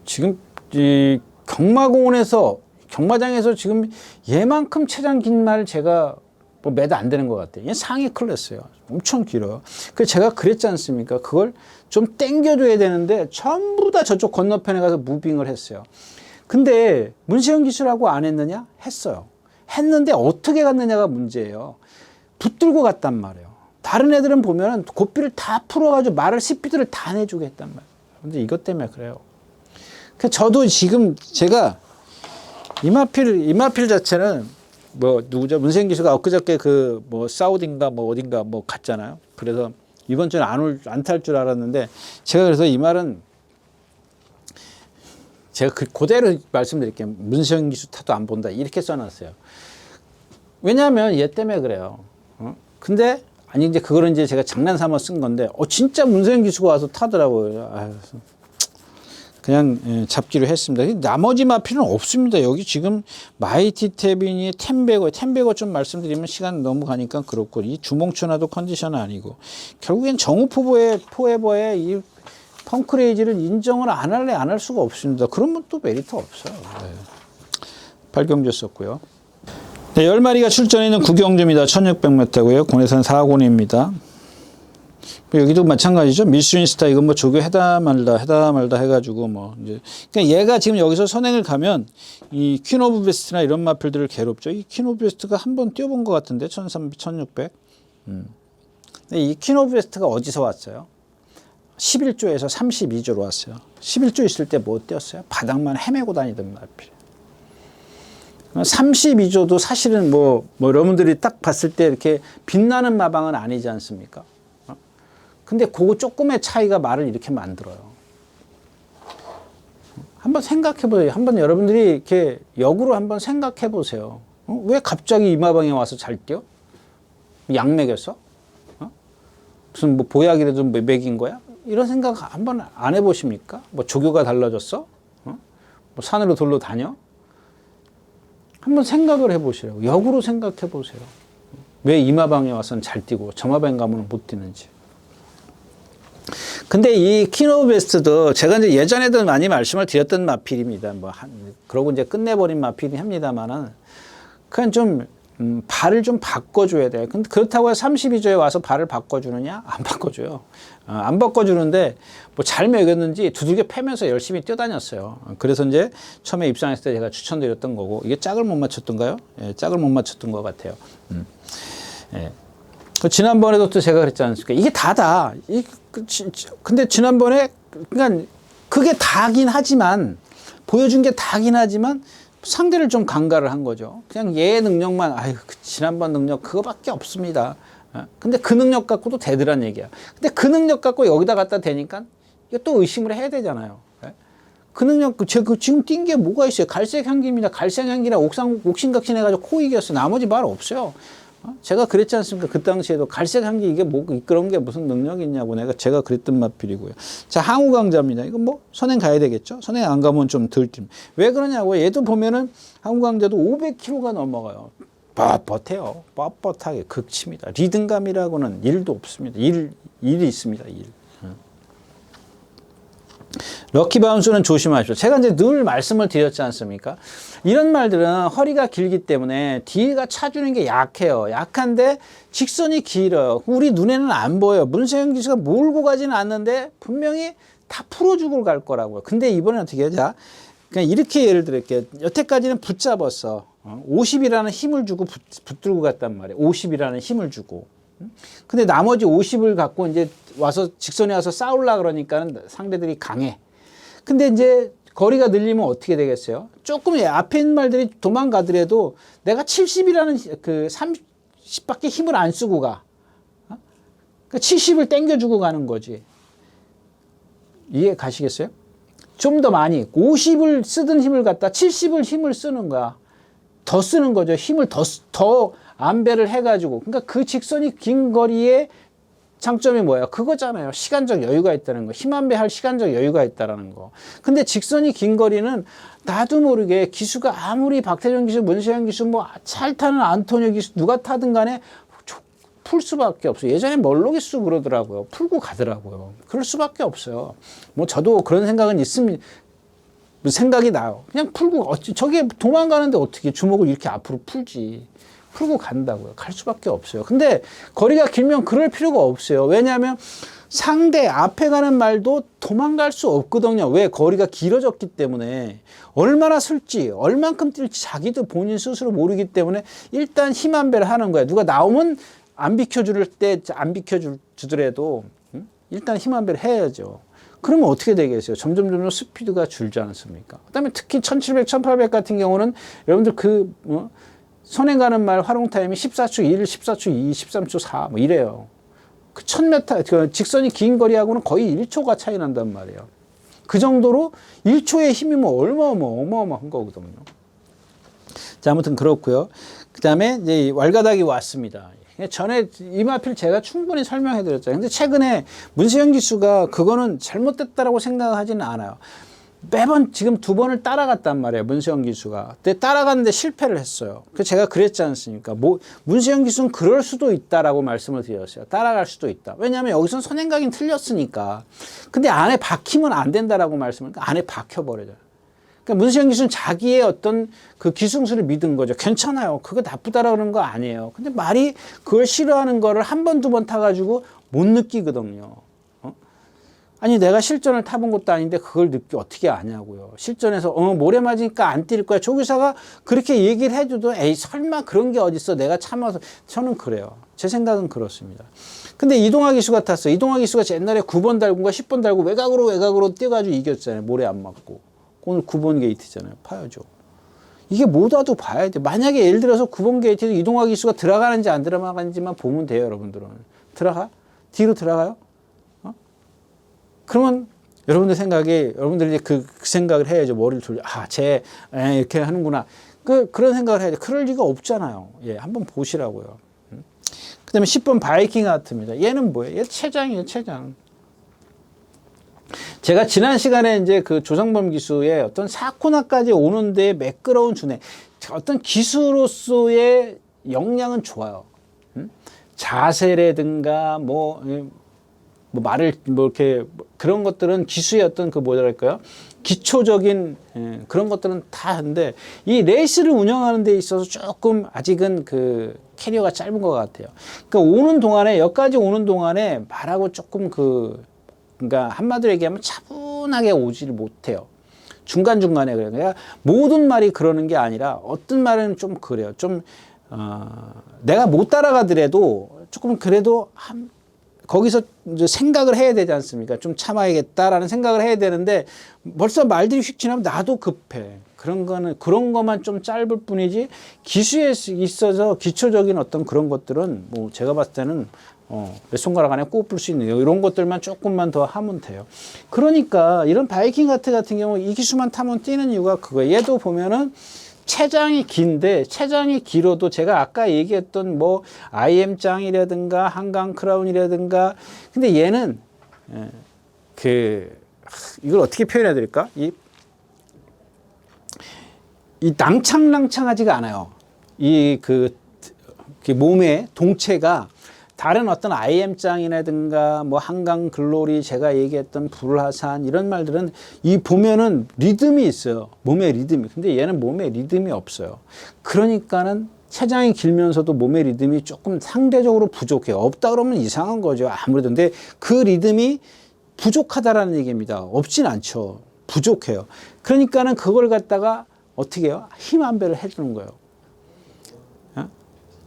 지금 경마장에서 지금 얘만큼 체장 긴 말 제가 매도 안 되는 것 같아요. 얘 상위 클래스예요. 엄청 길어요. 그래서 제가 그랬지 않습니까? 그걸 좀 땡겨줘야 되는데 전부 다 저쪽 건너편에 가서 무빙을 했어요. 근데 문세영 기수라고 안 했느냐? 했어요. 했는데 어떻게 갔느냐가 문제예요. 붙들고 갔단 말이에요. 다른 애들은 보면은 고삐를 다 풀어가지고 말을 스피드를 다 내주게 했단 말이에요. 근데 이것 때문에 그래요. 저도 지금 제가 이마필 자체는 누구죠? 문세영 기수가 엊그저께 사우디인가 어딘가 갔잖아요. 그래서 이번 주는 안 탈 줄 알았는데, 제가 그래서 이 말은 제가 그대로 말씀드릴게요. 문세영 기수 타도 안 본다. 이렇게 써놨어요. 왜냐하면 얘 때문에 그래요. 근데 아니 이제 그거는 이제 제가 장난삼아 쓴 건데 진짜 문세영 기수가 와서 타더라고요. 아유, 그냥 잡기로 했습니다. 나머지 마필은 없습니다. 여기 지금 마이티 태빈이 템베고 좀 말씀드리면 시간 너무 가니까 그렇고 이 주몽춘화도 컨디션은 아니고 결국엔 정우 포에버의 이 펑크레이지를 인정을 안 할래 안 할 수가 없습니다. 그러면 또 메리트 없어요. 네. 8경주 썼고요. 네, 10마리가 출전해 있는 9경주입니다. 1600m고요. 고내산 4군입니다. 여기도 마찬가지죠. 밀스윈스타 이건 뭐 조교 해다 말다 해가지고 뭐 이제 그러니까 얘가 지금 여기서 선행을 가면 이 퀸 오브 베스트나 이런 마필들을 괴롭죠. 이 퀸 오브 베스트가 한번 뛰어본 것 같은데 1300, 1600. 이 퀸 오브 베스트가 어디서 왔어요? 11조에서 32조로 왔어요. 11조 있을 때 뭐 뛰었어요? 바닥만 헤매고 다니던 마필. 32조도 사실은 뭐 여러분들이 딱 봤을 때 이렇게 빛나는 마방은 아니지 않습니까? 근데 그 조금의 차이가 말을 이렇게 만들어요. 한번 생각해 보세요. 한번 여러분들이 이렇게 역으로 한번 생각해 보세요. 왜 갑자기 이마방에 와서 잘 뛰어? 약 먹였어? 무슨 뭐 보약이라도 먹인 거야? 이런 생각 한번 안 해보십니까? 뭐 조교가 달라졌어? 뭐 산으로 돌로 다녀? 한번 생각을 해보시라고. 역으로 생각해 보세요. 왜 이마방에 와서는 잘 뛰고 저마방 가면 못 뛰는지. 근데 이 퀸 오브 베스트도 제가 이제 예전에도 많이 말씀을 드렸던 마필입니다. 그러고 이제 끝내버린 마필이 합니다만은 그냥 좀 발을 좀 바꿔줘야 돼요. 근데 그렇다고 해서 32조에 와서 발을 바꿔주느냐? 안 바꿔줘요. 안 바꿔주는데 뭐 잘 먹였는지 두들겨 패면서 열심히 뛰어다녔어요. 그래서 이제 처음에 입상했을 때 제가 추천드렸던 거고 이게 짝을 못 맞췄던가요? 예, 짝을 못 맞췄던 것 같아요. 예. 지난번에도 또 제가 그랬지 않습니까? 이게 다다. 근데 지난번에 그러니까 그게 다긴 하지만 보여준 게 다긴 하지만 상대를 좀 강가를 한 거죠. 그냥 얘의 능력만 지난번 능력 그거밖에 없습니다. 근데 그 능력 갖고도 되더란 얘기야. 근데 그 능력 갖고 여기다 갖다 대니까 이거 또 의심을 해야 되잖아요. 그 능력 지금 뛴 게 뭐가 있어요? 갈색 향기입니다. 갈색 향기라 옥신각신 해가지고 코 이겼어. 나머지 말 없어요. 제가 그랬지 않습니까? 그 당시에도 갈색 향기 이게 뭐 그런 게 무슨 능력이 있냐고 제가 그랬던 마필이고요. 자, 항우 강자입니다. 이거 뭐 선행 가야 되겠죠? 선행 안 가면 좀 덜 뜁니다. 왜 그러냐고. 얘도 보면은 항우 강자도 500km가 넘어가요. 뻣뻣해요. 뻣뻣하게 극치입니다. 리듬감이라고는 1도 없습니다. 1이 있습니다. 1. 럭키 바운스는 조심하십시오. 제가 이제 늘 말씀을 드렸지 않습니까? 이런 말들은 허리가 길기 때문에 뒤가 차주는 게 약해요. 약한데 직선이 길어요. 우리 눈에는 안 보여요. 문세영 기수가 몰고 가지는 않는데 분명히 다 풀어주고 갈 거라고요. 근데 이번엔 어떻게 하자? 그냥 이렇게 예를 들을게요. 여태까지는 붙잡았어. 50이라는 힘을 주고 붙들고 갔단 말이에요. 50이라는 힘을 주고. 근데 나머지 50을 갖고 이제 와서 직선에 와서 싸우려고 그러니까는 상대들이 강해. 근데 이제 거리가 늘리면 어떻게 되겠어요? 조금 앞에 있는 말들이 도망가더라도 내가 70이라는 그 30밖에 힘을 안 쓰고 가. 그 70을 땡겨주고 가는 거지. 이해 가시겠어요? 좀 더 많이 50을 쓰던 힘을 갖다 70을 힘을 쓰는 거야. 더 쓰는 거죠. 힘을 더 안배를 해가지고. 그러니까 그 직선이 긴 거리에 장점이 뭐예요? 그거잖아요. 시간적 여유가 있다는 거. 힘 안배할 시간적 여유가 있다는 거. 근데 직선이 긴 거리는 나도 모르게 기수가 아무리 박태정 기수, 문세영 기수, 뭐 잘 타는 안토니오 기수 누가 타든 간에 풀 수밖에 없어요. 예전에 멀로 기수 그러더라고요. 풀고 가더라고요. 그럴 수밖에 없어요. 뭐 저도 그런 생각은 있습니다. 생각이 나요. 그냥 풀고 저게 도망가는데 어떻게 주먹을 이렇게 앞으로 풀지. 풀고 간다고요. 갈 수밖에 없어요. 근데 거리가 길면 그럴 필요가 없어요. 왜냐하면 상대 앞에 가는 말도 도망갈 수 없거든요. 왜? 거리가 길어졌기 때문에. 얼마나 쓸지 얼만큼 뛸지 자기도 본인 스스로 모르기 때문에 일단 힘 안배를 하는 거야. 누가 나오면 안 비켜줄 때 안 비켜주더라도 일단 힘 안배를 해야죠. 그러면 어떻게 되겠어요? 점점 스피드가 줄지 않습니까? 그다음에 특히 1700, 1800 같은 경우는 여러분들 선행 가는 말 활용 타임이 14초 1, 14초 2, 13초 4 뭐 이래요. 그 1000m 직선이 긴 거리하고는 거의 1초가 차이 난단 말이에요. 그 정도로 1초의 힘이면 어마어마한 거거든요. 자, 아무튼 그렇고요. 그다음에 이제 왈가닥이 왔습니다. 전에 이마필 제가 충분히 설명해 드렸죠. 근데 최근에 문세영 기수가 그거는 잘못됐다라고 생각하지는 않아요. 매번 지금 2번을 따라갔단 말이에요. 문세영 기수가. 근데 따라갔는데 실패를 했어요. 그래서 제가 그랬지 않습니까? 문세영 기수는 그럴 수도 있다라고 말씀을 드렸어요. 따라갈 수도 있다. 왜냐하면 여기서는 선행각이 틀렸으니까. 근데 안에 박히면 안 된다라고 말씀을, 안에 박혀버려요. 그러니까 문세영 기수는 자기의 어떤 그 기승수를 믿은 거죠. 괜찮아요. 그거 나쁘다라 그러는 거 아니에요. 근데 말이 그걸 싫어하는 거를 한 번, 2번 타가지고 못 느끼거든요. 아니 내가 실전을 타본 것도 아닌데 그걸 어떻게 아냐고요. 실전에서 모래 맞으니까 안 뛸 거야. 조교사가 그렇게 얘기를 해줘도 에이 설마 그런 게 어딨어. 내가 참아서. 저는 그래요. 제 생각은 그렇습니다. 근데 이동학 기수 같았어요. 이동학 기수가 옛날에 9번 달고인가 10번 달고 외곽으로 뛰어가지고 이겼잖아요. 모래 안 맞고. 오늘 9번 게이트잖아요. 파야죠. 이게 못 와도 봐야 돼. 만약에 예를 들어서 9번 게이트에서 이동학 기수가 들어가는지 안 들어가는지만 보면 돼요. 여러분들은. 들어가? 뒤로 들어가요? 그러면 여러분들이 이제 그 생각을 해야죠. 머리를 돌려. 이렇게 하는구나. 그런 생각을 해야죠. 그럴 리가 없잖아요. 예, 한번 보시라고요. 그 다음에 10번 바이킹 하트입니다. 얘는 뭐예요? 얘 최장이에요, 최장. 제가 지난 시간에 이제 그 조성범 기수의 어떤 4코너까지 오는데 매끄러운 준행. 어떤 기수로서의 역량은 좋아요. 자세라든가 말을 이렇게 그런 것들은 기수의 어떤 그 뭐랄까요? 기초적인 그런 것들은 다 하는데 이 레이스를 운영하는 데 있어서 조금 아직은 그 캐리어가 짧은 것 같아요. 그러니까 여기까지 오는 동안에 말하고 조금 그러니까 한마디로 얘기하면 차분하게 오지를 못해요. 중간중간에 그래요. 그러니까 모든 말이 그러는 게 아니라 어떤 말은 좀 그래요. 내가 못 따라가더라도 조금 그래도 거기서 이제 생각을 해야 되지 않습니까? 좀 참아야겠다라는 생각을 해야 되는데 벌써 말들이 휙 지나면 나도 급해. 그런 것만 좀 짧을 뿐이지 기수에 있어서 기초적인 어떤 그런 것들은 제가 봤을 때는 몇 손가락 안에 꼽을 수 있는 이런 것들만 조금만 더 하면 돼요. 그러니까 이런 바이킹 같은 경우 이 기수만 타면 뛰는 이유가 그거예요. 얘도 보면은 체장이 긴데 체장이 길어도 제가 아까 얘기했던 IM장이라든가 한강 크라운이라든가 근데 얘는 이걸 어떻게 표현해야 될까? 이 낭창낭창하지가 않아요. 몸의 동체가 다른 어떤 IM장이라든가 한강 글로리 제가 얘기했던 불하산 이런 말들은 보면은 리듬이 있어요. 몸의 리듬이. 근데 얘는 몸의 리듬이 없어요. 그러니까는 체장이 길면서도 몸의 리듬이 조금 상대적으로 부족해요. 없다 그러면 이상한 거죠. 아무래도. 근데 그 리듬이 부족하다라는 얘기입니다. 없진 않죠. 부족해요. 그러니까는 그걸 갖다가 어떻게 해요? 힘 한 배를 해주는 거예요.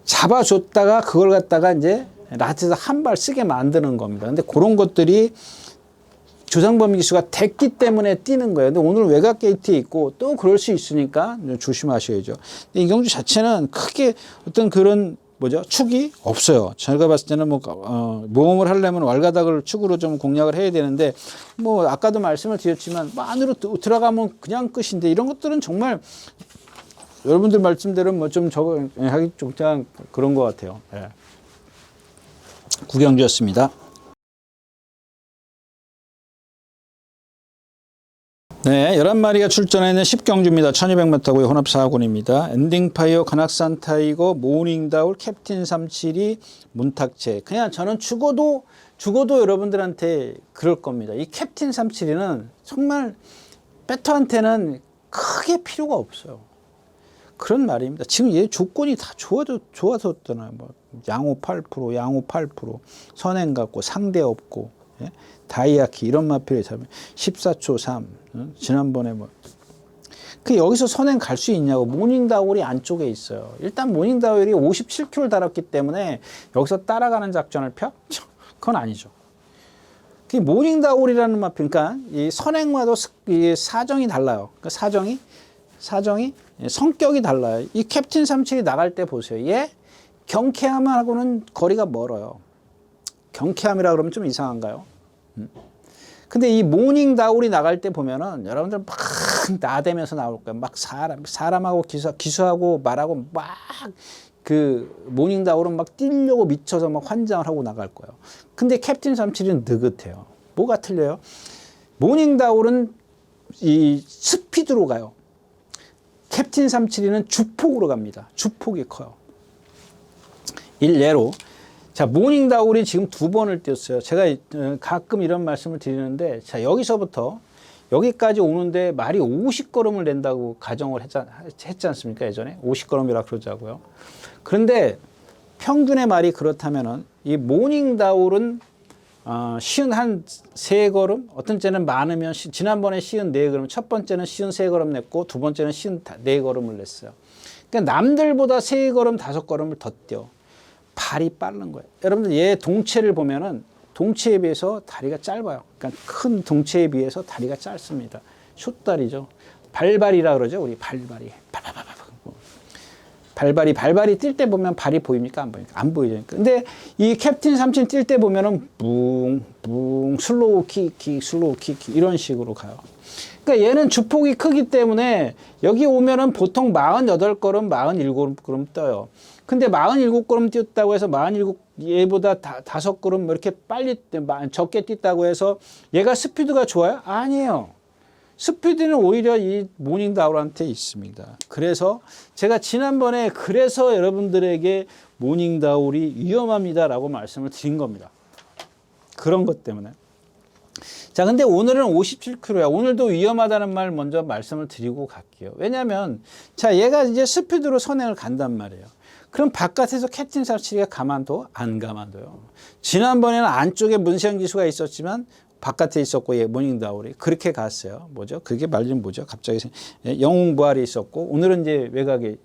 잡아줬다가 그걸 갖다가 이제 라트에서 한 발 쓰게 만드는 겁니다. 근데 그런 것들이 조상범 기수가 됐기 때문에 뛰는 거예요. 근데 오늘 외곽 게이트에 있고 또 그럴 수 있으니까 조심하셔야죠. 근데 이경주 자체는 크게 어떤 그런 축이 없어요. 제가 봤을 때는 모험을 하려면 왈가닥을 축으로 좀 공략을 해야 되는데 아까도 말씀을 드렸지만 안으로 들어가면 그냥 끝인데 이런 것들은 정말 여러분들 말씀대로 좀 저거 하기 좀 그냥 그런 것 같아요. 예. 구경주였습니다. 네, 11마리가 출전하는 10경주입니다. 1200m고요. 혼합 4군입니다. 엔딩파이어, 관악산 타이거, 모닝다울, 캡틴 372, 문탁재. 그냥 저는 죽어도 여러분들한테 그럴 겁니다. 이 캡틴 372는 정말 배터한테는 크게 필요가 없어요. 그런 말입니다. 지금 얘 조건이 다 좋아졌잖아요. 양호 8%, 양호 8%, 선행 같고 상대 없고, 예? 다이아키 이런 마필에 잡으면 14초 3. 지난번에 여기서 선행 갈 수 있냐고. 모닝다울이 안쪽에 있어요. 일단 모닝다울이 57km를 달았기 때문에 여기서 따라가는 작전을 펴? 그건 아니죠. 모닝다울이라는 마필, 그러니까 이 선행과도 이 사정이 달라요. 그러니까 사정이 성격이 달라요. 이 캡틴 37이 나갈 때 보세요. 얘 경쾌함하고는 거리가 멀어요. 경쾌함이라 그러면 좀 이상한가요? 근데 이 모닝 다울이 나갈 때 보면은 여러분들 막 나대면서 나올 거예요. 막 사람하고 기수하고 말하고 막 그 모닝다울은 막 뛰려고 미쳐서 막 환장을 하고 나갈 거예요. 근데 캡틴 37은 느긋해요. 뭐가 틀려요? 모닝다울은 이 스피드로 가요. 캡틴 372는 주폭으로 갑니다. 주폭이 커요. 일례로 자, 모닝다울이 지금 2번을 뛰었어요. 제가 가끔 이런 말씀을 드리는데, 자, 여기서부터 여기까지 오는데 말이 50걸음을 낸다고 가정을 했지 않습니까? 예전에 50걸음이라 그러자고요. 그런데 평균의 말이 그렇다면은 이 모닝다울은 쉬운 한 3걸음, 어떤 때는 많으면 지난번에 쉬운 4걸음, 첫 번째는 쉬운 3걸음 냈고 두 번째는 쉬운 4걸음을 냈어요. 그러니까 남들보다 3걸음, 5걸음을 더 뛰어. 발이 빠른 거예요. 여러분들 얘 동체를 보면은 동체에 비해서 다리가 짧아요. 그러니까 큰 동체에 비해서 다리가 짧습니다. 숏다리죠. 발발이라 그러죠. 우리 발발이. 발발이 뛸 때 보면 발이 보입니까? 안 보입니까? 안 보이죠. 근데 이 캡틴 37 뛸 때 보면은 붕 슬로우 킥 이런 식으로 가요. 그러니까 얘는 주폭이 크기 때문에 여기 오면은 보통 48걸음, 47걸음 떠요. 근데 47걸음 뛰었다고 해서 47 얘보다 5걸음 이렇게 빨리 적게 뛰었다고 해서 얘가 스피드가 좋아요? 아니에요. 스피드는 오히려 이 모닝다울한테 있습니다. 그래서 제가 지난번에 그래서 여러분들에게 모닝다울이 위험합니다라고 말씀을 드린 겁니다. 그런 것 때문에. 자, 근데 오늘은 57km야. 오늘도 위험하다는 말 먼저 말씀을 드리고 갈게요. 왜냐면, 자, 얘가 이제 스피드로 선행을 간단 말이에요. 그럼 바깥에서 캡틴 37가 가만둬? 안 가만둬요. 지난번에는 안쪽에 문시영 기수가 있었지만, 바깥에 있었고, 예, 모닝다울이 그렇게 갔어요. 뭐죠? 그게 말좀 뭐죠? 갑자기 영웅 부활이 있었고, 오늘은 이제 외곽에,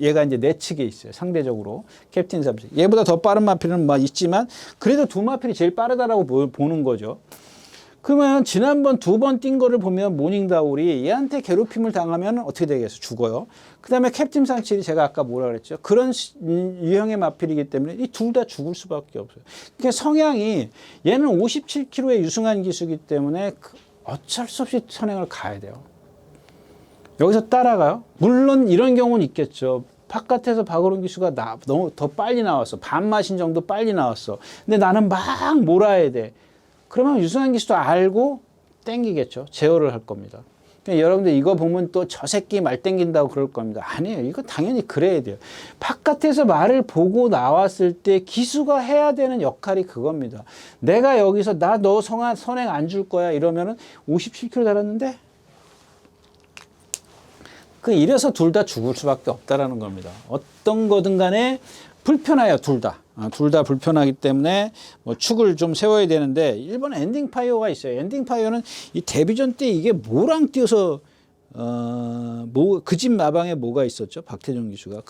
얘가 이제 내측에 있어요. 상대적으로. 캡틴 37. 얘보다 더 빠른 마필은 뭐 있지만, 그래도 두 마필이 제일 빠르다라고 보는 거죠. 그러면 지난번 2번 뛴 거를 보면 모닝다울이 얘한테 괴롭힘을 당하면 어떻게 되겠어? 죽어요. 그 다음에 캡틴 37이 제가 아까 뭐라 그랬죠? 그런 유형의 마필이기 때문에 이 둘 다 죽을 수밖에 없어요. 그러니까 성향이 얘는 57km의 유승한 기수이기 때문에 어쩔 수 없이 선행을 가야 돼요. 여기서 따라가요? 물론 이런 경우는 있겠죠. 바깥에서 박어론 기수가 너무 더 빨리 나왔어. 반 마신 정도 빨리 나왔어. 근데 나는 막 몰아야 돼. 그러면 유승환 기수도 알고 땡기겠죠. 제어를 할 겁니다. 그러니까 여러분들 이거 보면 또 저 새끼 말 땡긴다고 그럴 겁니다. 아니에요. 이거 당연히 그래야 돼요. 바깥에서 말을 보고 나왔을 때 기수가 해야 되는 역할이 그겁니다. 내가 여기서 나 너 선행 안 줄 거야 이러면은 57km 달았는데 이래서 둘 다 죽을 수밖에 없다라는 겁니다. 어떤 거든 간에 불편해요, 둘 다. 둘 다 불편하기 때문에 뭐 축을 좀 세워야 되는데 일본에 엔딩 파이어가 있어요. 엔딩 파이어는 이 데뷔전 때 이게 뭐랑 뛰어서 그 집 마방에 뭐가 있었죠? 박태종 기수가.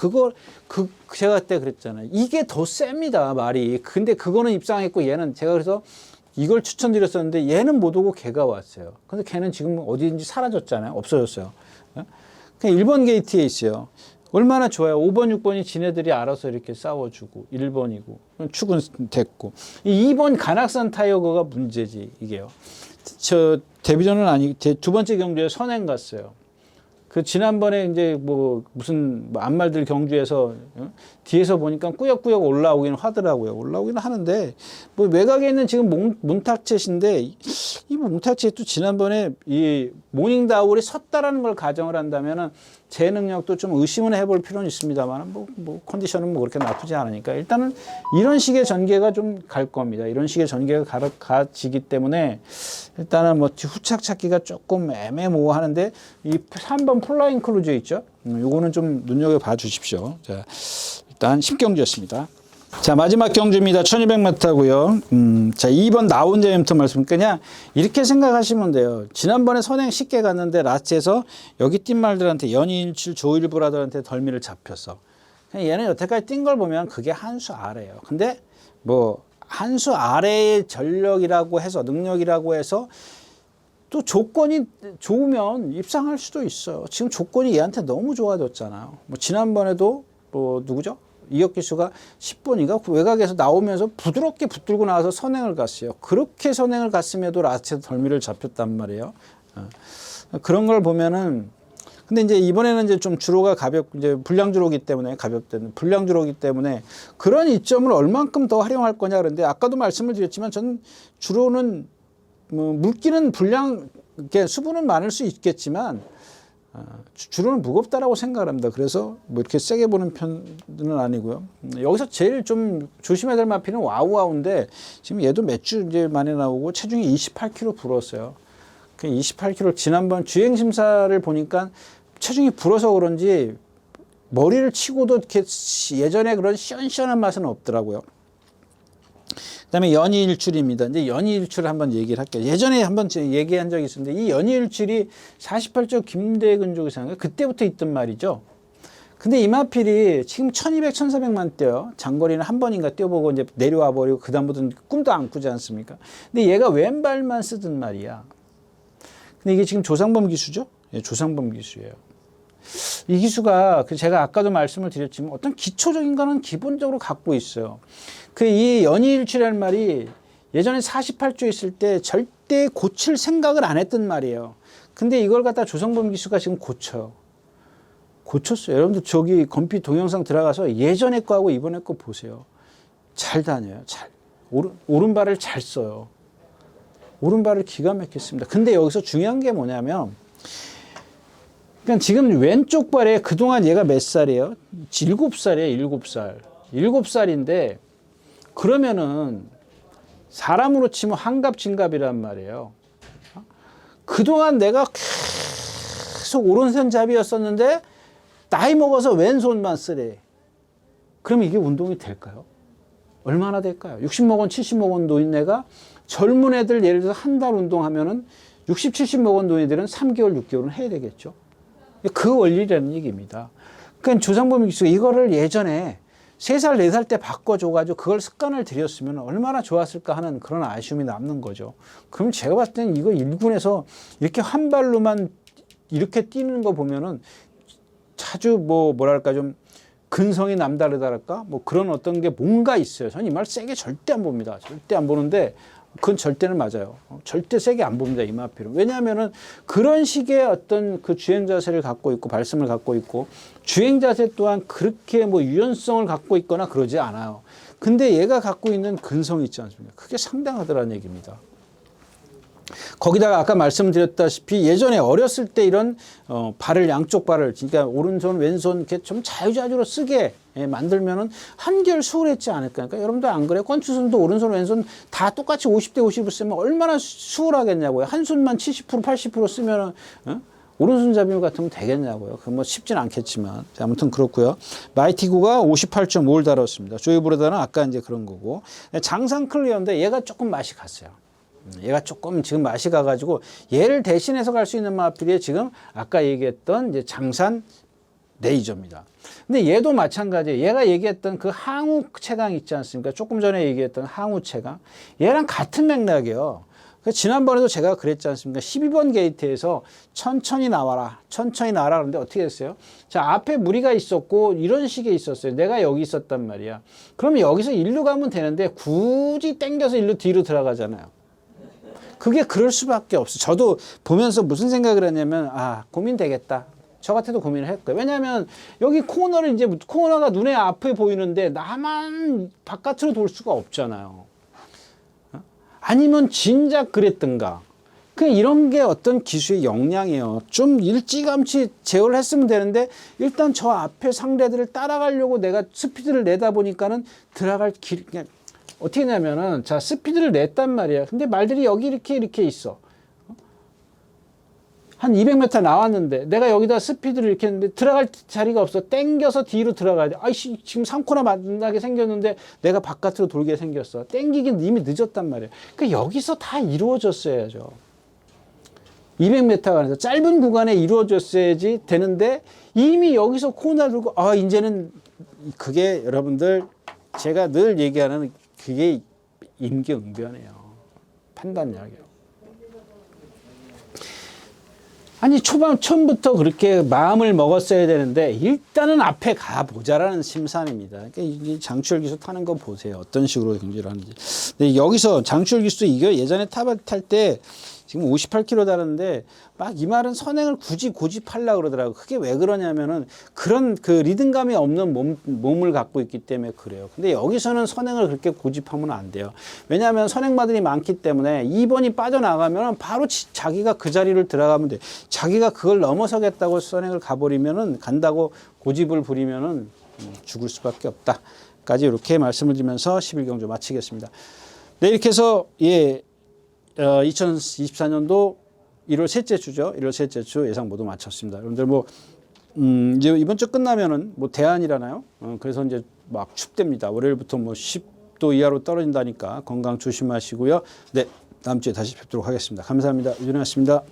제가 그때 그랬잖아요. 이게 더 셉니다, 말이. 근데 그거는 입상했고 얘는 제가 그래서 이걸 추천드렸었는데 얘는 못 오고 걔가 왔어요. 근데 걔는 지금 어디든지 사라졌잖아요. 없어졌어요. 그냥 1번 게이트에 있어요. 얼마나 좋아요. 5번, 6번이 지네들이 알아서 이렇게 싸워주고 1번이고 축은 됐고 2번 간악산 타이어거가 문제지 이게요. 저 데뷔전은 아니 두 번째 경주에 선행 갔어요. 그 지난번에 이제 뭐 무슨 안말들 경주에서 뒤에서 보니까 꾸역꾸역 올라오긴 하더라고요. 올라오긴 하는데 뭐 외곽에 있는 지금 몽탁쳇인데 이 몽탁쳇도 지난번에 이 모닝다울이 섰다라는 걸 가정을 한다면은 제 능력도 좀 의심은 해볼 필요는 있습니다만 뭐 컨디션은 뭐 그렇게 나쁘지 않으니까 일단은 이런 식의 전개가 좀 갈 겁니다. 이런 식의 전개가 가지기 때문에 일단은 뭐 후착 찾기가 조금 애매모호하는데 이 3번 플라잉 클루즈 있죠? 요거는 좀 눈여겨봐 주십시오. 자, 일단 10경주였습니다. 자, 마지막 경주입니다. 1200m고요. 자, 2번 나온 점부터 말씀. 그냥 이렇게 생각하시면 돼요. 지난번에 선행 쉽게 갔는데 라스트에서 여기 뛴 말들한테 연이일출 조일브라들한테 덜미를 잡혔어. 얘는 여태까지 뛴 걸 보면 그게 한 수 아래예요. 근데 뭐 한 수 아래의 전력이라고 해서 능력이라고 해서 또 조건이 좋으면 입상할 수도 있어요. 지금 조건이 얘한테 너무 좋아졌잖아요. 뭐 지난번에도 뭐 누구죠? 이혁 기수가 10번인가 그 외곽에서 나오면서 부드럽게 붙들고 나와서 선행을 갔어요. 그렇게 선행을 갔음에도 라스트에서 덜미를 잡혔단 말이에요. 그런 걸 보면은 근데 이제 이번에는 이제 좀 주로가 이제 불량주로기 때문에 불량주로기 때문에 그런 이점을 얼만큼 더 활용할 거냐 그런데 아까도 말씀을 드렸지만 저는 주로는 뭐 물기는 이렇게 수분은 많을 수 있겠지만 주로는 무겁다라고 생각을 합니다. 그래서 뭐 이렇게 세게 보는 편은 아니고요. 여기서 제일 좀 조심해야 될 마피는 와우와우인데 지금 얘도 몇 주 이제 만에 나오고 체중이 28kg 불었어요. 그 28kg 지난번 주행 심사를 보니까 체중이 불어서 그런지 머리를 치고도 이렇게 예전에 그런 시원시원한 맛은 없더라고요. 그다음에 연이일출입니다. 이제 연이일출을 한번 얘기를 할게요. 예전에 한번 얘기한 적이 있었는데 이 연이일출이 48조 김대근족이 생각해요. 그때부터 있던 말이죠. 근데 이마필이 지금 1200, 1400만 뛰어요. 장거리는 한 번인가 뛰어보고 이제 내려와 버리고 그다음부터는 꿈도 안 꾸지 않습니까? 근데 얘가 왼발만 쓰던 말이야. 근데 이게 지금 조상범 기수죠? 예, 조상범 기수예요. 이 기수가 제가 아까도 말씀을 드렸지만 어떤 기초적인 거는 기본적으로 갖고 있어요. 이 연이일출이라는 말이 예전에 48조 있을 때 절대 고칠 생각을 안 했던 말이에요. 근데 이걸 갖다 조상범 기수가 지금 고쳐요. 고쳤어요. 여러분들 저기 건피 동영상 들어가서 예전에 거하고 이번에 거 보세요. 잘 다녀요. 오른발을 잘 써요. 오른발을 기가 막혔습니다. 근데 여기서 중요한 게 뭐냐면 그러니까 지금 왼쪽 발에 그동안 얘가 몇 살이에요? 7살이에요. 7살. 7살인데 그러면은 사람으로 치면 한갑진갑이란 말이에요. 그동안 내가 계속 오른손잡이였었는데 나이 먹어서 왼손만 쓰래. 그럼 이게 운동이 될까요? 얼마나 될까요? 60 먹은 70 먹은 노인네가 젊은 애들 예를 들어서 한 달 운동하면은 60, 70 먹은 노인들은 3개월, 6개월은 해야 되겠죠. 그 원리라는 얘기입니다. 그러니까 조상범 기수가 이거를 예전에 3살, 4살 때 바꿔줘가지고 그걸 습관을 들였으면 얼마나 좋았을까 하는 그런 아쉬움이 남는 거죠. 그럼 제가 봤을 때는 이거 1군에서 이렇게 한 발로만 이렇게 뛰는 거 보면은 자주 뭐랄까 좀 근성이 남다르다랄까 뭐 그런 어떤 게 뭔가 있어요. 저는 이 말 세게 절대 안 봅니다. 절대 안 보는데 그건 절대는 맞아요. 절대 세게 안 봅니다. 이마피로. 왜냐하면은 그런 식의 어떤 그 주행 자세를 갖고 있고 발성을 갖고 있고 주행 자세 또한 그렇게 뭐 유연성을 갖고 있거나 그러지 않아요. 근데 얘가 갖고 있는 근성이 있지 않습니까? 그게 상당하더라는 얘기입니다. 거기다가 아까 말씀드렸다시피 예전에 어렸을 때 이런 발을 양쪽 발을 그러니까 오른손 왼손 이렇게 좀 자유자주로 쓰게 만들면은 한결 수월했지 않을까. 그러니까 여러분들 안 그래요? 권투선도 오른손 왼손 다 똑같이 50대 50을 쓰면 얼마나 수월하겠냐고요. 한 손만 70% 80% 쓰면은 오른손잡이 같으면 되겠냐고요. 그건 뭐 쉽진 않겠지만 아무튼 그렇고요. 마이티구가 58.5를 달았습니다. 조이브보다는 아까 이제 그런 거고 장상 클리어인데 얘가 조금 맛이 갔어요. 얘가 조금 지금 맛이 가가지고 얘를 대신해서 갈 수 있는 마필이 지금 아까 얘기했던 이제 장산 레이저입니다. 근데 얘도 마찬가지예요. 얘가 얘기했던 그 항우 체강 있지 않습니까? 조금 전에 얘기했던 항우 체강. 얘랑 같은 맥락이에요. 지난번에도 제가 그랬지 않습니까? 12번 게이트에서 천천히 나와라. 천천히 나와라. 그런데 어떻게 됐어요? 자, 앞에 무리가 있었고 이런 식의 있었어요. 내가 여기 있었단 말이야. 그러면 여기서 일로 가면 되는데 굳이 땡겨서 일로 뒤로 들어가잖아요. 그게 그럴 수밖에 없어요. 저도 보면서 무슨 생각을 했냐면 고민되겠다. 저 같아도 고민을 했고요. 왜냐하면 여기 코너를 이제 코너가 눈에 앞에 보이는데 나만 바깥으로 돌 수가 없잖아요. 아니면 진작 그랬던가. 이런 게 어떤 기수의 역량이에요. 좀 일찌감치 제어를 했으면 되는데 일단 저 앞에 상대들을 따라가려고 내가 스피드를 내다 보니까는 들어갈 길 그냥 어떻게 했냐면은 자 스피드를 냈단 말이야. 근데 말들이 여기 이렇게 있어. 한 200m 나왔는데 내가 여기다 스피드를 이렇게 했는데 들어갈 자리가 없어. 땡겨서 뒤로 들어가야 돼. 아이씨 지금 3코너 만나게 생겼는데 내가 바깥으로 돌게 생겼어. 땡기긴 이미 늦었단 말이야. 그러니까 여기서 다 이루어졌어야죠. 200m 안에서 짧은 구간에 이루어졌어야지 되는데 이미 여기서 코너 들고 이제는 그게 여러분들 제가 늘 얘기하는 그게 임기응변이에요. 판단력이에요. 아니 처음부터 그렇게 마음을 먹었어야 되는데 일단은 앞에 가보자라는 심산입니다. 그러니까 이 장추열 기수 타는 거 보세요. 어떤 식으로 경기를 하는지. 근데 여기서 장추열 기수도 이거 예전에 탈 때 지금 58km 다는데 막 이 말은 선행을 굳이 고집하려고 그러더라고요. 그게 왜 그러냐면은 그런 그 리듬감이 없는 몸을 갖고 있기 때문에 그래요. 근데 여기서는 선행을 그렇게 고집하면 안 돼요. 왜냐하면 선행마들이 많기 때문에 2번이 빠져나가면 바로 자기가 그 자리를 들어가면 돼. 자기가 그걸 넘어서겠다고 선행을 가버리면은 간다고 고집을 부리면은 죽을 수밖에 없다. 까지 이렇게 말씀을 드리면서 11경주 마치겠습니다. 네, 이렇게 해서 2024년도 1월 셋째 주죠. 1월 셋째 주 예상 모두 마쳤습니다. 여러분들 이제 이번 주 끝나면은 대안이라나요? 그래서 이제 막 춥답니다. 월요일부터 10도 이하로 떨어진다니까 건강 조심하시고요. 네, 다음 주에 다시 뵙도록 하겠습니다. 감사합니다. 유준이었습니다.